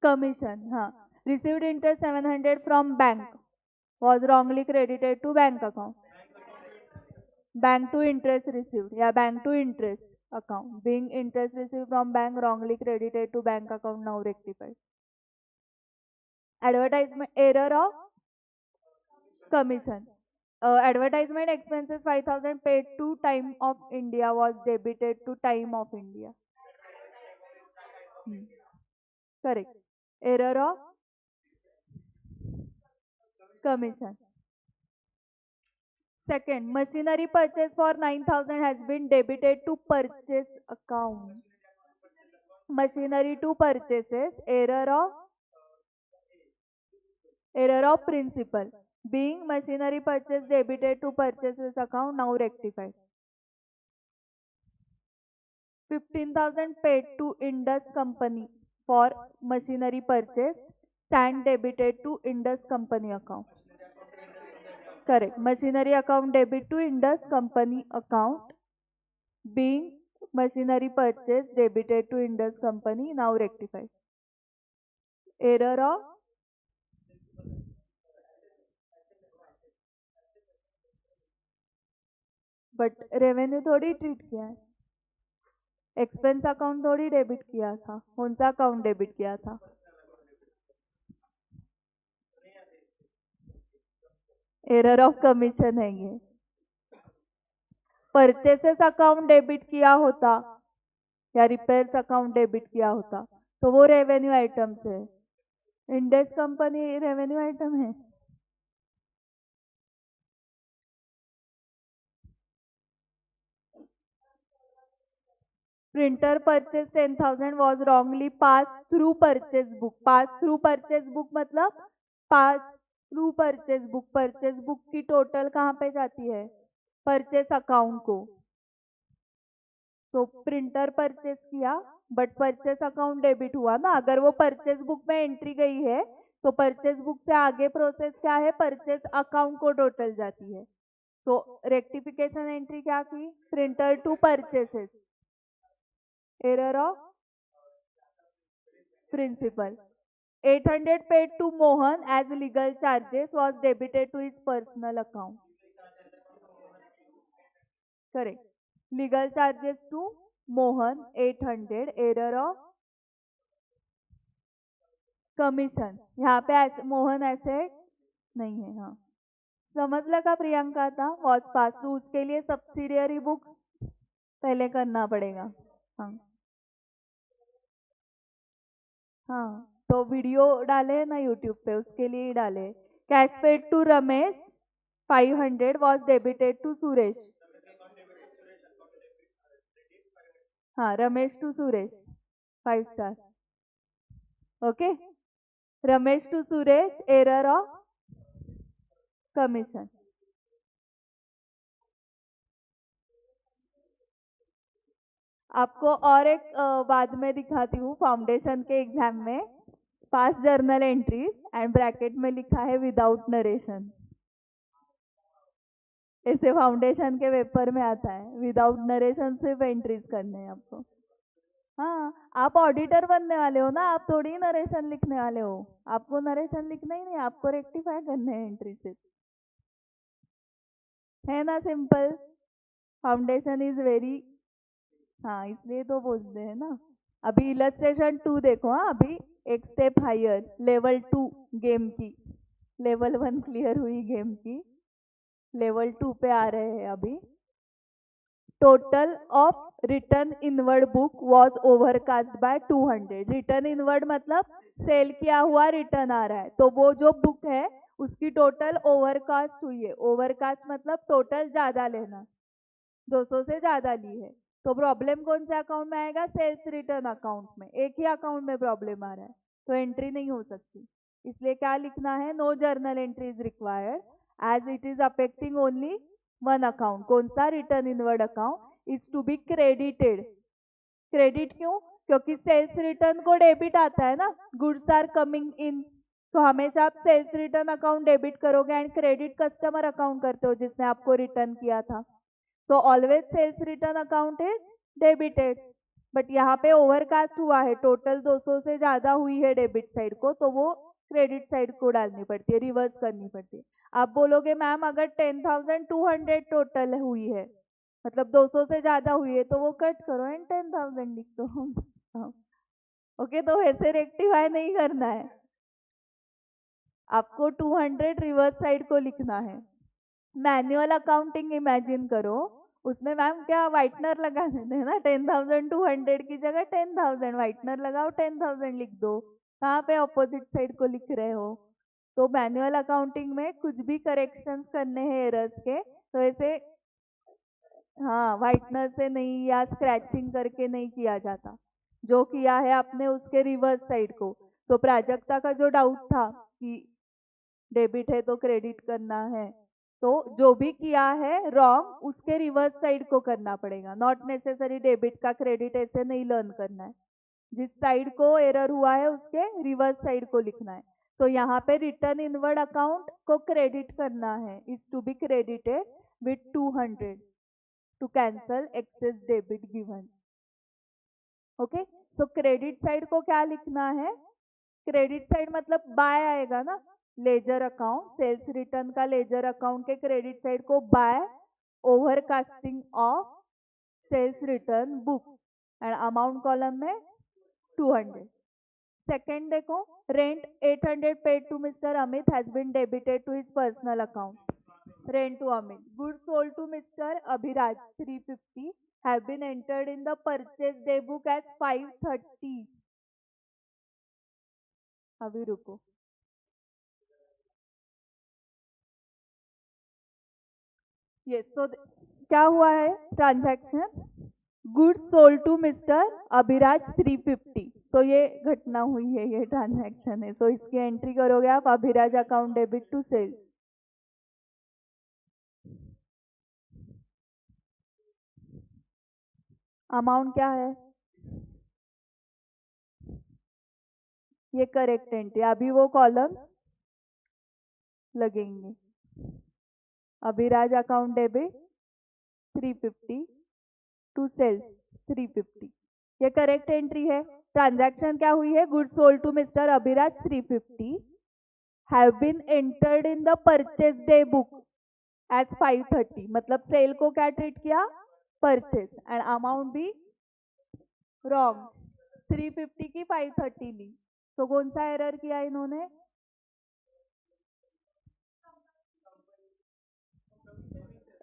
commission. हाँ, received interest 700 from bank was wrongly credited to bank account. Bank to interest received, yeah, bank to interest account. Being interest received from bank wrongly credited to bank account, now rectified. Advertisement error of commission. Advertisement expenses 5,000 paid to Time of India was debited to Time of India. Correct. Error of commission. Second, machinery purchase for 9,000 has been debited to purchase account. Machinery to purchases, error of principal. Being machinery purchase debited to purchases account, now rectified. 15,000 paid to Indus company for machinery purchase. stand debited to Indus company account. Correct. Machinery account debit to Indus company account, being machinery purchase debited to Indus company, now rectified. Error of but revenue थोड़ी treat किया है, expense account थोड़ी debit किया था, कौन सा account debit किया था? एरर ऑफ कमीशन है ये। परचेसेस अकाउंट डेबिट किया होता या रिपेयर्स अकाउंट डेबिट किया होता तो वो रेवेन्यू आइटम से, इंडेक्स कंपनी रेवेन्यू आइटम है। Printer purchase 10,000 was wrongly pass through purchase book. Pass through purchase book मतलब पास थ्रू परचेज बुक की टोटल कहाँ पे जाती है? परचेस अकाउंट को। तो प्रिंटर परचेस किया बट परचेस अकाउंट डेबिट हुआ ना, अगर वो परचेस बुक में एंट्री गई है तो परचेस बुक से आगे प्रोसेस क्या है? परचेस अकाउंट को टोटल जाती है। तो रेक्टिफिकेशन एंट्री क्या की? Printer to purchases, error of principle. 800 paid to Mohan as legal charges was debited to his personal account. Correct. Legal charges to Mohan 800, error of commission. यहाँ पे Mohan asset नहीं है। हाँ, समझ लगा प्रियंका था वॉज पास थ्रू, उसके लिए सब्सिडियरी बुक पहले करना पड़ेगा। हाँ हाँ, तो वीडियो डाले ना यूट्यूब पे, उसके लिए ही डाले। Cash paid to Ramesh 500 was debited to Suresh. हाँ, Ramesh to Suresh 5 star. Okay, Ramesh to Suresh, error of commission. आपको और एक बाद में दिखाती हूँ, फाउंडेशन के एग्जाम में पास जर्नल एंट्रीज एंड ब्रैकेट में लिखा है विदाउट नरेशन। ऐसे फाउंडेशन के पेपर में आता है, विदाउट नरेशन सिर्फ एंट्रीज करने हैं आपको। हाँ, आप ऑडिटर बनने वाले हो ना, आप थोड़ी नरेशन लिखने वाले हो। आपको नरेशन लिखना ही नहीं, आपको रेक्टिफाई करने हैं एंट्री से, है ना? सिंपल। फाउंडेशन इज वेरी, हाँ इसलिए तो बोलते हैं ना। अभी इलस्ट्रेशन 2 देखो। हाँ, अभी एक स्टेप हायर, लेवल 2 गेम की। लेवल 1 क्लियर हुई गेम की, लेवल 2 पे आ रहे हैं अभी। Total of return inward book was overcast bye 200। Return inward मतलब सेल किया हुआ रिटर्न आ रहा है, तो वो जो बुक है उसकी टोटल ओवरकास्ट हुई है। ओवरकास्ट मतलब टोटल ज्यादा लेना, 200 से ज्यादा ली है। तो प्रॉब्लम कौन से अकाउंट में आएगा? सेल्स रिटर्न अकाउंट में। एक ही अकाउंट में प्रॉब्लम आ रहा है तो एंट्री नहीं हो सकती। इसलिए क्या लिखना है? No journal entry is required as it is affecting only one account. कौन सा? Return inward account is to be credited. Credit क्यों? क्योंकि सेल्स रिटर्न को डेबिट आता है ना, गुड्स आर कमिंग इन। तो हमेशा आप सेल्स रिटर्न अकाउंट डेबिट करोगे एंड क्रेडिट कस्टमर अकाउंट करते हो जिसने आपको रिटर्न किया था। So always sales return account is debited. But यहाँ पे ओवरकास्ट हुआ है, टोटल 200 से ज्यादा हुई है डेबिट साइड को, तो वो क्रेडिट साइड को डालनी पड़ती है, रिवर्स करनी पड़ती है। आप बोलोगे मैम अगर 10,200 टोटल हुई है, मतलब 200 से ज्यादा हुई है, तो वो कट करो एंड 10,000 लिख दो। ओके, तो ऐसे रेक्टिफाई नहीं करना है, आपको 200 रिवर्स साइड को लिखना है। मैनुअल अकाउंटिंग इमेजिन करो, उसमें मैम क्या व्हाइटनर लगा देते हैं ना, 10,200 की जगह 10,000 व्हाइटनर लगाओ, 10,000 लिख दो। कहाँ पे अपोजिट साइड को लिख रहे हो? तो मैनुअल अकाउंटिंग में कुछ भी करेक्शंस करने हैं एरर्स के, तो ऐसे हाँ व्हाइटनर से नहीं या स्क्रैचिंग करके नहीं किया जाता। जो किया है आपने उसके रिवर्स साइड को। तो प्राजक्ता का जो डाउट था कि डेबिट है तो क्रेडिट करना है, तो जो भी किया है रॉन्ग उसके रिवर्स साइड को करना पड़ेगा। नॉट नेसेसरी डेबिट का क्रेडिट ऐसे नहीं लर्न करना है, जिस साइड को एरर हुआ है उसके रिवर्स साइड को लिखना है। सो यहाँ पे रिटर्न इनवर्ड अकाउंट को क्रेडिट करना है, is to be credited with 200 to cancel excess debit given. Okay, so credit side को क्या लिखना है? क्रेडिट साइड मतलब बाय आएगा ना, लेजर अकाउंट, सेल्स रिटर्न का लेजर अकाउंट के क्रेडिट साइड को by overcasting of sales return book and amount column में 200। सेकेंड देखो, rent 800 paid to mister Amit has been debited to his personal account. Rent to Amit. Goods sold to Mr. Abhiraj 350 have been entered in the purchase day book as 530. अभी रुको, yes, तो क्या हुआ है transaction? Goods sold to mister Abhiraj 350। तो ये घटना हुई है, ये ट्रांजैक्शन है। सो इसकी एंट्री करोगे आप, Abhiraj account debit to sales. Amount क्या है? ये करेक्ट एंट्री। अभी वो कॉलम लगेंगे, Abhiraj account debit 350 to sales 350, ये करेक्ट एंट्री है। ट्रांजैक्शन क्या हुई है? Goods sold to mister Abhiraj 350 have been entered in the purchase day book as 530, मतलब सेल को क्या ट्रीट किया? परचेज, एंड अमाउंट भी रॉन्ग, 350 की 530 ली। तो कौन सा एरर किया इन्होंने?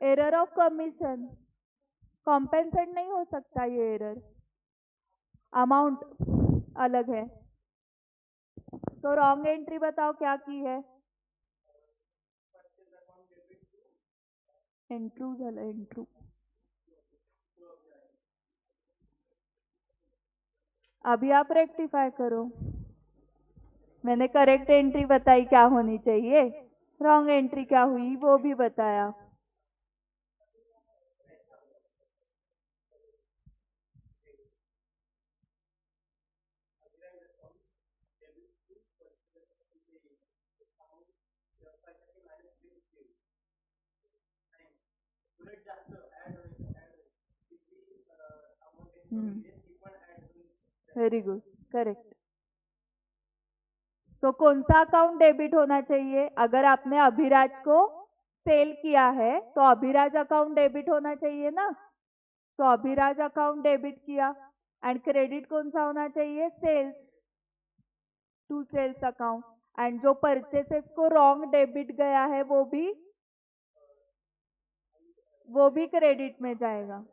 Error of commission. कॉम्पेंसेट नहीं हो सकता ये एरर, अमाउंट अलग है। तो रॉन्ग एंट्री बताओ क्या की है? एंट्रू झालं, एंट्रू। अभी आप रेक्टिफाई करो। मैंने करेक्ट एंट्री बताई क्या होनी चाहिए, रॉन्ग एंट्री क्या हुई वो भी बताया। Very good, correct. तो कौन सा अकाउंट डेबिट होना चाहिए? अगर आपने अभिराज को सेल किया है तो अभिराज अकाउंट डेबिट होना चाहिए ना। तो अभिराज अकाउंट डेबिट किया, एंड क्रेडिट कौन सा होना चाहिए? Sales to sales account, and जो परचेसेस को रॉन्ग डेबिट गया है वो भी क्रेडिट में जाएगा।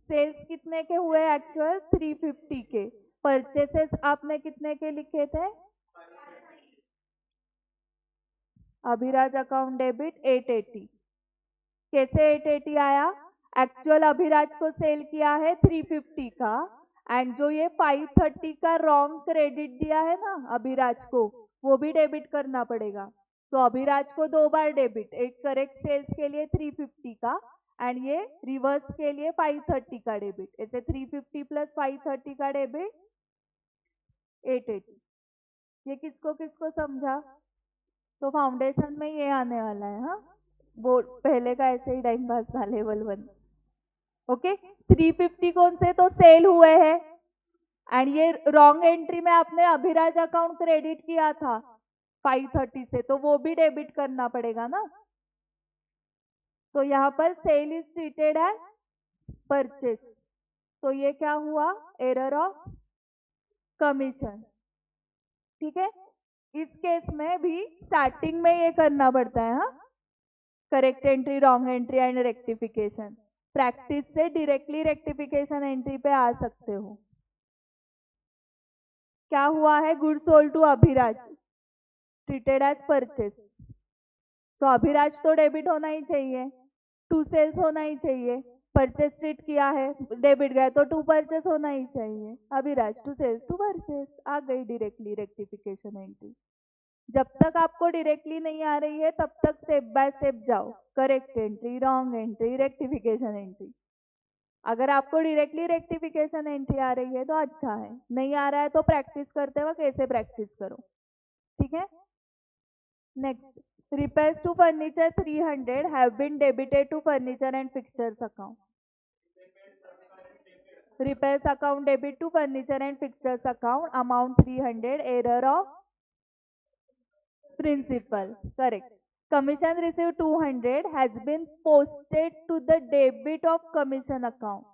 सेल्स कितने के हुए? एक्चुअल 350 के। परचेसेस आपने कितने के लिखे थे? Abhiraj account debit 880। कैसे 880 आया? एक्चुअल अभिराज को सेल किया है 350 का, एंड जो ये 530 का रॉन्ग क्रेडिट दिया है ना अभिराज को, वो भी डेबिट करना पड़ेगा। तो अभिराज को 2 बार डेबिट, एक करेक्ट सेल्स के लिए 350 का, एंड ये रिवर्स के लिए 530 का डेबिट। ऐसे 350 प्लस 530 का डेबिट 880। ये किसको किसको समझा? तो फाउंडेशन में ये आने वाला है। हाँ, वो पहले का ऐसे ही टाइम पास था, लेवल 1। ओके, 350 कौन से? तो सेल हुए हैं, एंड ये रॉन्ग एंट्री में आपने अभिराज अकाउंट क्रेडिट किया था 530 से, तो वो भी डेबिट करना पड़ेगा ना। तो यहाँ पर sale is treated as purchase. तो ये क्या हुआ? Error of commission. ठीक है, इस केस में भी स्टार्टिंग में ये करना पड़ता है। हाँ, correct entry, wrong entry and rectification. Practice से डायरेक्टली रेक्टिफिकेशन एंट्री पे आ सकते हो। क्या हुआ है? Good sold to Abhiraj treated as purchase. तो अभिराज तो डेबिट होना ही चाहिए, टू सेल्स होना ही चाहिए। परचेस ट्रीट किया है, डेबिट गया, तो टू परचेस होना ही चाहिए। Abhiraj to sales to purchase, आ गई डायरेक्टली रेक्टिफिकेशन एंट्री। जब तक आपको डायरेक्टली नहीं आ रही है तब तक स्टेप बाय स्टेप जाओ। Correct entry, wrong entry, rectification entry. अगर आपको डायरेक्टली रेक्टिफिकेशन एंट्री आ रही है तो अच्छा है, नहीं आ रहा है तो प्रैक्टिस करते वक्त ऐसे प्रैक्टिस करो, ठीक है। Next, repairs to furniture 300 have been debited to furniture and fixtures account. Repairs account debit to furniture and fixtures account, amount 300, error of principal, correct. Commission received 200 has been posted to the debit of commission account.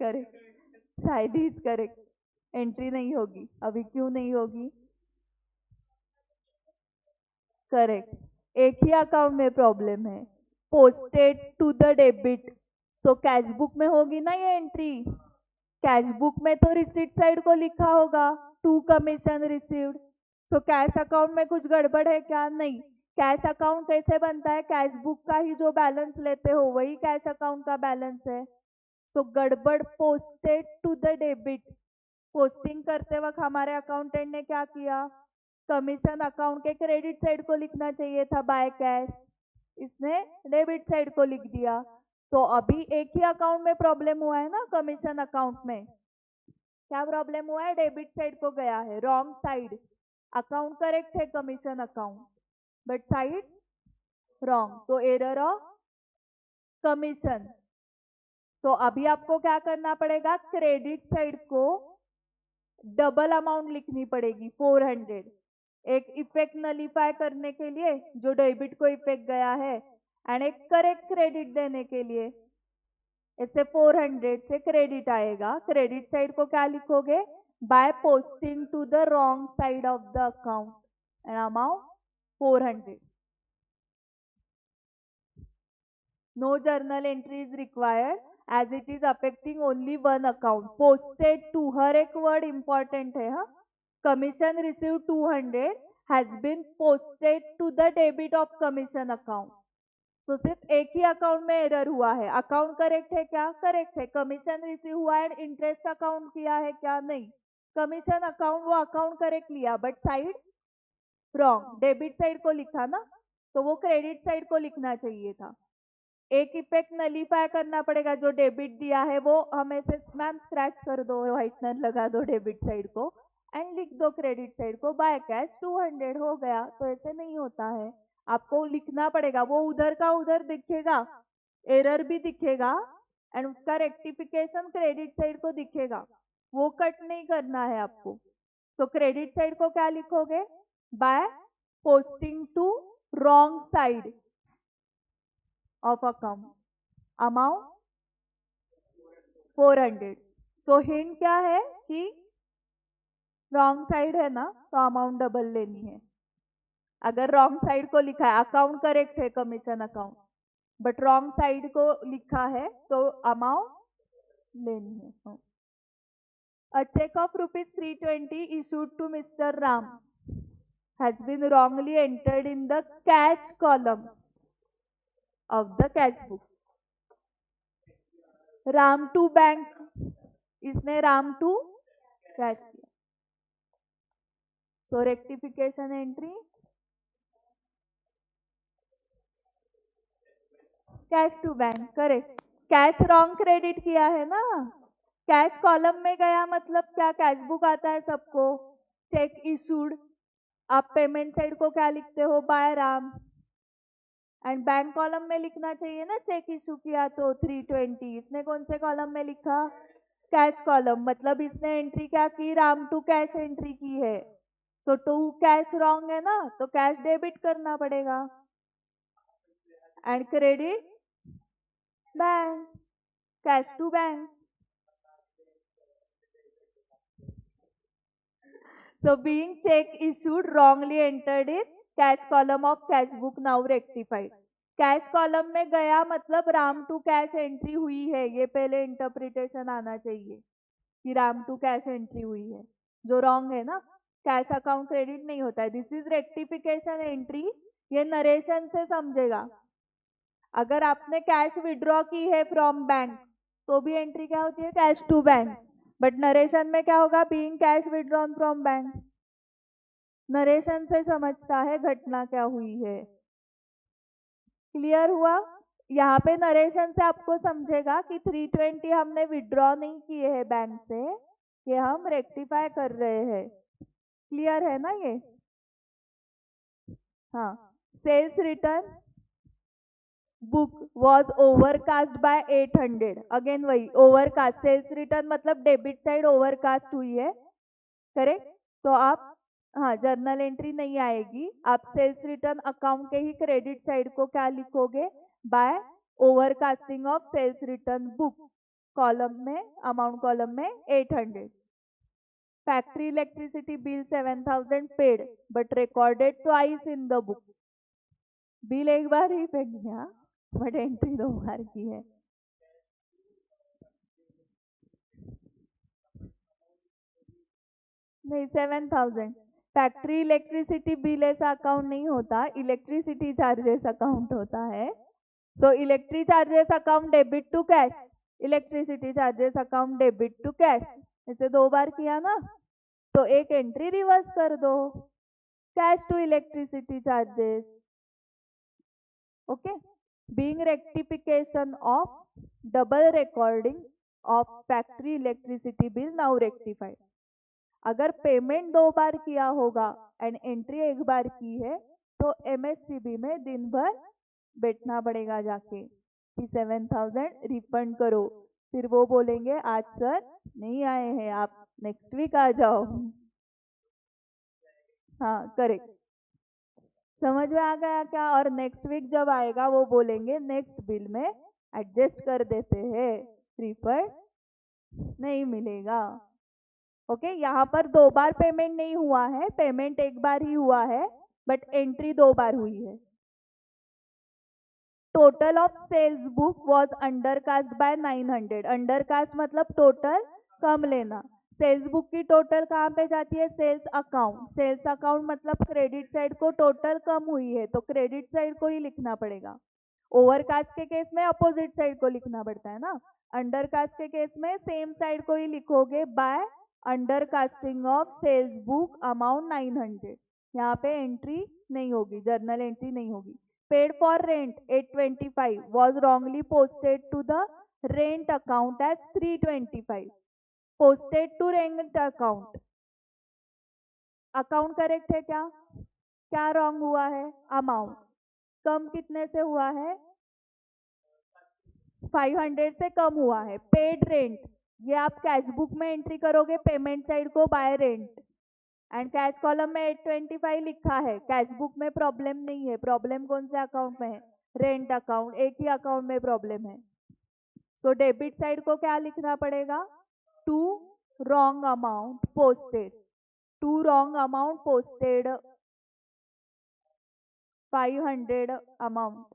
Correct, शायद ही correct, entry नहीं होगी अभी, क्यों नहीं होगी? Correct, एक ही account में प्रॉब्लम है, posted to the debit, so cash book में होगी ना ये एंट्री, कैश बुक में तो रिसीट साइड को लिखा होगा to commission received, so cash account में कुछ गड़बड़ है क्या? नहीं। कैश अकाउंट कैसे बनता है? कैश बुक का ही जो बैलेंस लेते हो वही कैश अकाउंट का बैलेंस है, सो गड़बड़ posted to the debit, posting करते वक्त हमारे अकाउंटेंट ने क्या किया, कमीशन अकाउंट के क्रेडिट साइड को लिखना चाहिए था बाय कैश, इसने डेबिट साइड को लिख दिया, तो अभी एक ही अकाउंट में प्रॉब्लम हुआ है ना, कमीशन अकाउंट में क्या प्रॉब्लम हुआ है, डेबिट साइड को गया है, रॉन्ग साइड, अकाउंट करेक्ट है commission account but side wrong, तो एरर ऑफ कमीशन। तो अभी आपको क्या करना पड़ेगा, क्रेडिट साइड को डबल अमाउंट लिखनी पड़ेगी 400, एक इफेक्ट नलीफाई करने के लिए जो डेबिट को इफेक्ट गया है, एंड एक करेक्ट क्रेडिट देने के लिए, इससे 400 से क्रेडिट आएगा, क्रेडिट साइड को क्या लिखोगे, by posting to the wrong side of the account and amount 400. No journal entry is required as it is affecting only one account. Posted to, हर एक वर्ड इंपॉर्टेंट है, हाँ, commission received 200 has been posted to the debit of commission account. तो सिर्फ एक ही account में error हुआ है, अकाउंट करेक्ट है क्या? करेक्ट है, कमीशन रिसीव हुआ है, इंटरेस्ट अकाउंट किया है क्या? नहीं, कमीशन अकाउंट वो अकाउंट करेक्ट लिया but side wrong, debit side को लिखा ना, तो वो क्रेडिट साइड को लिखना चाहिए था, एक इफेक्ट नलीफाई करना पड़ेगा, जो डेबिट दिया है वो हमें से मैम स्क्रैच कर दो, व्हाइटनर लगा दो डेबिट साइड को एंड लिख दो क्रेडिट साइड को बाय कैश 200, हो गया। तो ऐसे नहीं होता है, आपको लिखना पड़ेगा, वो उधर का उधर दिखेगा, एरर भी दिखेगा एंड उसका रेक्टिफिकेशन क्रेडिट साइड को दिखेगा, वो कट नहीं करना है आपको। तो क्रेडिट साइड को क्या लिखोगे, by posting to wrong side of account, amount 400। तो हिंट क्या है कि रॉन्ग साइड है ना, तो अमाउंट डबल लेनी है, अगर रॉन्ग साइड को लिखा है, अकाउंट करेक्ट है commission account but wrong side को लिखा है तो अमाउंट लेनी है। A check of ₹320 issued to Mr. Ram has been wrongly entered in the cash column of the cash book. Ram to bank, इसने राम टू कैश किया, so rectification entry cash to bank, correct, cash wrong credit किया है ना, cash column में गया मतलब क्या, cash book आता है सबको, चेक इशूड, आप पेमेंट साइड को क्या लिखते हो, by Ram, and bank column में लिखना चाहिए ना, चेक इशू किया तो 320, इसने कौन से कॉलम में लिखा, कैश कॉलम, मतलब इसने एंट्री क्या की, राम टू कैश एंट्री की है, सो टू कैश रॉन्ग है ना, तो कैश डेबिट करना पड़ेगा and credit bank, cash to bank. So being check issued wrongly entered in cash column of cash book now rectified. Cash column में गया मतलब राम टू कैश एंट्री हुई है, ये पहले इंटरप्रिटेशन आना चाहिए कि राम टू कैश एंट्री हुई है, जो रॉन्ग है ना, कैश अकाउंट क्रेडिट नहीं होता है, दिस इज रेक्टिफिकेशन एंट्री ये नरेशन से समझेगा। अगर आपने कैश विड्रॉ की है फ्रॉम बैंक तो भी एंट्री क्या होती है, cash to bank. But narration में क्या होगा, being cash withdrawn from bank. Narration से समझता है घटना क्या हुई है। क्लियर हुआ? यहाँ पे नरेशन से आपको समझेगा कि 320 हमने विड्रॉ नहीं किए हैं बैंक से, ये हम रेक्टिफाई कर रहे हैं। क्लियर है ना ये? हाँ। Sales return book was overcast by 800। Again वही ओवरकास्ट, सेल्स रिटर्न मतलब डेबिट साइड ओवरकास्ट हुई है, करेक्ट। तो आप, हाँ, जर्नल एंट्री नहीं आएगी। आप सेल्स रिटर्न अकाउंट के ही क्रेडिट साइड को क्या लिखोगे, by overcasting of sales return book, column में, अमाउंट कॉलम में 800। Factory electricity bill 7000 paid but recorded twice in the book. Bill एक बार ही पे किया बट एंट्री 2 बार की है। नहीं, 7000। फैक्ट्री इलेक्ट्रिसिटी बिल ऐसा अकाउंट नहीं होता, इलेक्ट्रिसिटी चार्जेस अकाउंट होता है। तो electric charges account debit to cash, electricity charges account debit to cash, इसे 2 बार किया ना, तो एक एंट्री रिवर्स कर दो, cash to electricity charges. Okay. Being rectification of double recording of factory electricity bill now rectified. अगर पेमेंट 2 बार किया होगा एंड एंट्री 1 बार की है तो एमएससीबी में दिन भर बैठना पड़ेगा जाके कि 7000 रिफंड करो। फिर वो बोलेंगे आज सर नहीं आए हैं, आप नेक्स्ट वीक आ जाओ। हाँ, करेक्ट। समझ में आ गया क्या? और नेक्स्ट वीक जब आएगा वो बोलेंगे नेक्स्ट बिल में एडजस्ट कर देते हैं, रिफंड नहीं मिलेगा। ओके। यहाँ पर 2 बार पेमेंट नहीं हुआ है, पेमेंट 1 बार ही हुआ है, बट एंट्री 2 बार हुई है। Total of sales book was undercast by 900। Undercast मतलब टोटल कम लेना। सेल्स बुक की टोटल कहाँ पे जाती है, सेल्स अकाउंट। सेल्स अकाउंट मतलब क्रेडिट साइड को टोटल कम हुई है तो क्रेडिट साइड को ही लिखना पड़ेगा। ओवरकास्ट के केस में अपोजिट साइड को लिखना पड़ता है ना। अंडरकास्ट के केस में सेम साइड को ही लिखोगे, by undercasting of sales book amount 900। यहाँ पे एंट्री नहीं होगी, जर्नल एंट्री नहीं होगी। Paid for rent 825 was wrongly posted to the rent account as 325। posted to rent account, account correct है क्या? क्या रॉन्ग हुआ है? अमाउंट कम कितने से हुआ है, 500 से कम हुआ है। पेड रेंट, ये आप कैश बुक में एंट्री करोगे पेमेंट साइड को bye rent, and cash column में 825 लिखा है। कैश बुक में प्रॉब्लम नहीं है, प्रॉब्लम कौन से अकाउंट में है, रेंट अकाउंट, एक ही अकाउंट में प्रॉब्लम है। तो डेबिट साइड को क्या लिखना पड़ेगा, to wrong amount posted, to wrong amount posted 500 amount.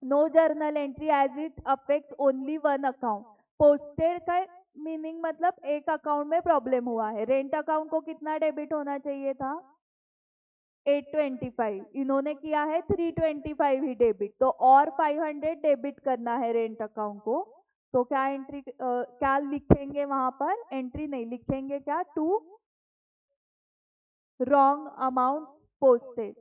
No journal entry as it affects only one account. Posted का मीनिंग मतलब एक अकाउंट में प्रॉब्लम हुआ है। रेंट अकाउंट को कितना डेबिट होना चाहिए था, 825, इन्होंने किया है 325 ही डेबिट, तो और 500 डेबिट करना है रेंट अकाउंट को। तो क्या एंट्री क्या लिखेंगे वहां पर, एंट्री नहीं लिखेंगे, क्या, टू रॉन्ग अमाउंट पोस्टेड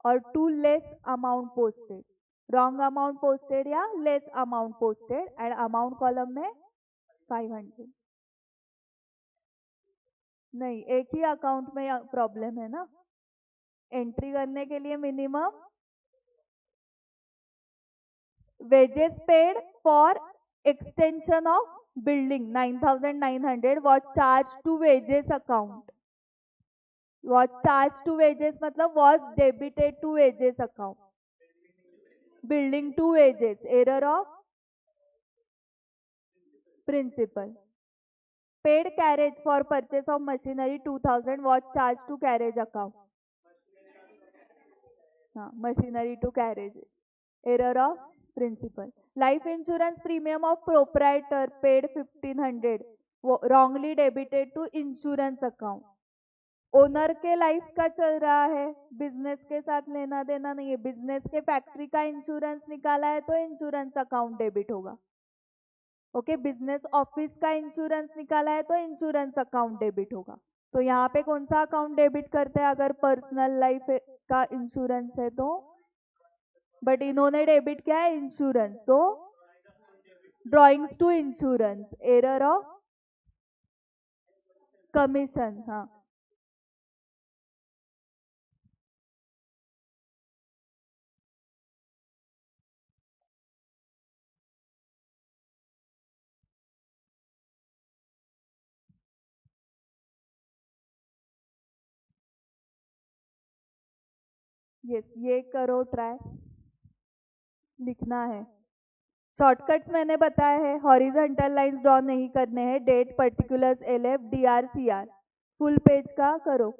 और to less amount posted. Wrong amount posted या less amount posted, and amount column में 500। नहीं, एक ही अकाउंट में प्रॉब्लम है ना। एंट्री करने के लिए minimum wages paid for extension of building 9900 was charge to wages account. Was charge to wages मतलब was debited to wages account, building to wages, error of principal. Paid carriage for purchase of machinery 2000 was charge to carriage account. हाँ, machinery to carriage, error of principal. Life insurance premium of proprietor paid 1500 wrongly debited to insurance account। Owner के life का चल रहा है, business के साथ लेना देना नहीं है। बिजनेस के फैक्ट्री का इंश्योरेंस निकाला है तो इंश्योरेंस अकाउंट डेबिट होगा। ओके, बिजनेस ऑफिस का इंश्योरेंस निकाला है तो इंश्योरेंस अकाउंट डेबिट होगा। तो यहाँ पे कौन सा अकाउंट डेबिट करते हैं अगर पर्सनल लाइफ का इंश्योरेंस है तो? बट इन्होंने डेबिट किया है इंश्योरेंस, तो drawings to insurance, error of commission. हाँ, यस, ये करो ट्राई, लिखना है। शॉर्टकट्स मैंने बताया है, हॉरिजॉन्टल लाइंस ड्रॉ नहीं करने हैं, date, particulars, LF, DR, CR. Full page का करो।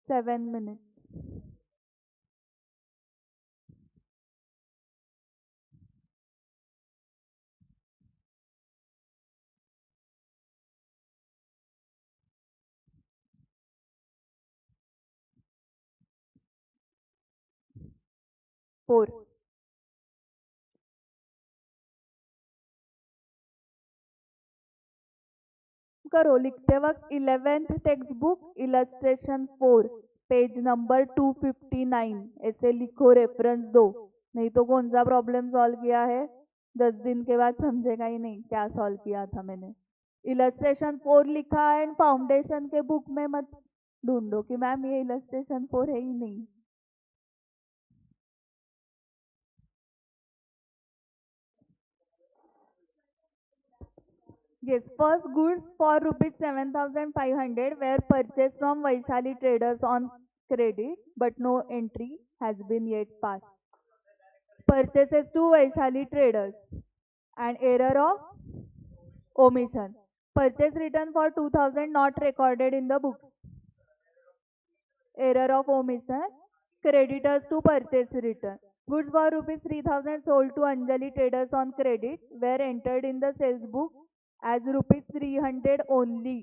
7 मिनट। फोर। करो, लिखते वक्त 11th text book illustration 4 page number 259 ऐसे लिखो, रेफरेंस दो। नहीं तो कौन सा प्रॉब्लम सॉल्व किया है 10 दिन के बाद समझेगा ही नहीं क्या सॉल्व किया था मैंने। इलस्ट्रेशन 4 लिखा एंड फाउंडेशन के बुक में मत ढूंढो कि मैम ये इलस्ट्रेशन 4 है ही नहीं। Yes, first goods for rupees 7,500 were purchased from Vaishali traders on credit, but no entry has been yet passed. Purchases to Vaishali traders, and error of omission. Purchase return for 2,000 not recorded in the books. Error of omission. Creditors to purchase return. Goods for rupees 3,000 sold to Anjali traders on credit were entered in the sales book as rupees 300 only.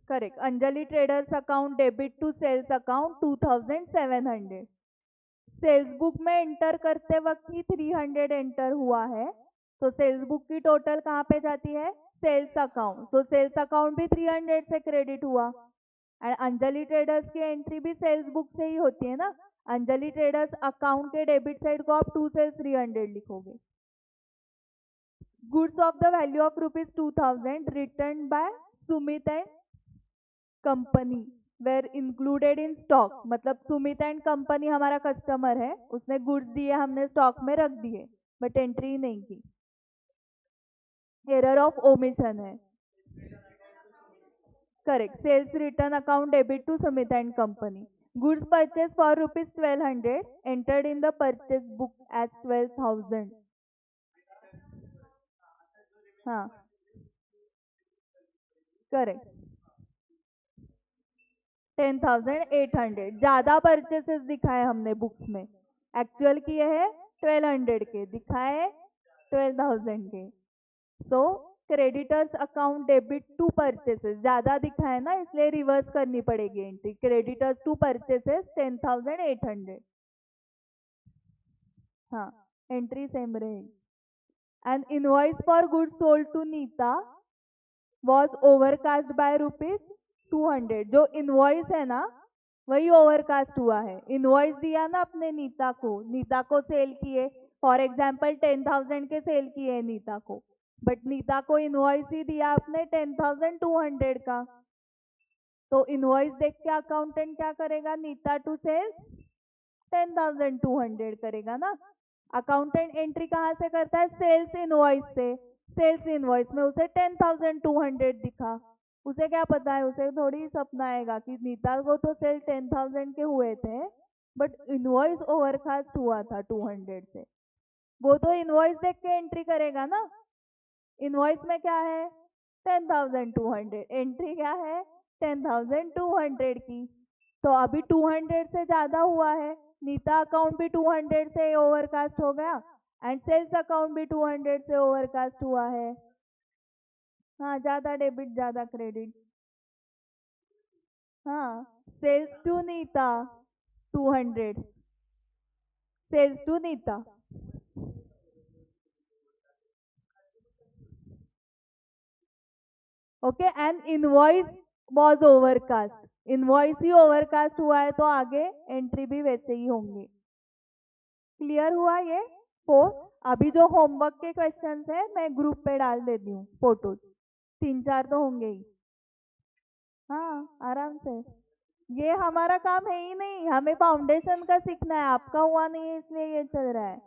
करेक्ट। Anjali traders account debit to sales account 2,700। Sales book में enter करते वक्त ही 300 enter हुआ है, तो sales book की total कहाँ पे जाती है? Sales account. So sales account भी 300 से क्रेडिट हुआ। एंड अंजलि ट्रेडर्स की एंट्री भी सेल्स बुक से ही होती है ना। अंजलि ट्रेडर्स अकाउंट के डेबिट साइड को आप 2 से 300 लिखोगे। Goods of the value of rupees 2,000 return by Sumit and company were included in stock. मतलब सुमित एंड कंपनी हमारा कस्टमर है, उसने गुड्स दिए, हमने स्टॉक में रख दिए बट एंट्री नहीं की। एरर ऑफ ओमिशन है। Correct. Sales return account debit to Sumit and company. Goods purchase for rupees 1,200 entered in the purchase book as 12,000। हाँ, करेक्ट। 10,800 ज्यादा परचेसेस दिखाए हमने बुक्स में, एक्चुअल किए हैं 1,200 के, दिखाए 12,000 के। सो creditors account debit to purchases ज्यादा दिखाए ना, इसलिए रिवर्स करनी पड़ेगी एंट्री। Creditors to purchases 10,800। हाँ, एंट्री सेम रहेगी। And invoice for goods sold to Neeta was overcast by rupees 200। जो इनवॉइस है ना वही ओवरकास्ट हुआ है। इनवॉइस दिया ना अपने नीता को, नीता को सेल किए, फॉर एग्जाम्पल 10,000 के सेल किए नीता को, बट नीता को इनवॉइस ही दिया आपने 10,200 का। तो इनवॉइस देख के अकाउंटेंट क्या करेगा? नीता टू सेल्स 10,200 करेगा ना। अकाउंटेंट एंट्री कहाँ से करता है? सेल्स इनवॉइस से। सेल्स इनवॉइस में उसे 10,200 दिखा, उसे क्या पता है, उसे थोड़ी सपना आएगा कि नीता को तो सेल 10,000 के हुए थे बट इनवॉइस ओवरकास्ट हुआ था 200 से। वो तो इनवॉइस देख के एंट्री करेगा ना। इनवॉइस में क्या है? 10,200। एंट्री क्या है? 10,200 की। तो अभी 200 से ज्यादा हुआ है, नीता अकाउंट भी 200 से ओवरकास्ट हो गया एंड सेल्स अकाउंट भी 200 से ओवरकास्ट हुआ है। हाँ, ज्यादा डेबिट ज्यादा क्रेडिट। हाँ, sales to Neeta 200, sales to Neeta. Okay, and invoice was overcast, invoice ही ओवरकास्ट हुआ है तो आगे एंट्री भी वैसे ही होंगे। क्लियर हुआ ये? 4। अभी जो होमवर्क के क्वेश्चंस है मैं ग्रुप पे डाल देती हूँ फोटोज, 3-4 तो होंगे ही। हाँ, आराम से। ये हमारा काम है ही नहीं, हमें फाउंडेशन का सीखना है, आपका हुआ नहीं है इसलिए ये चल रहा है।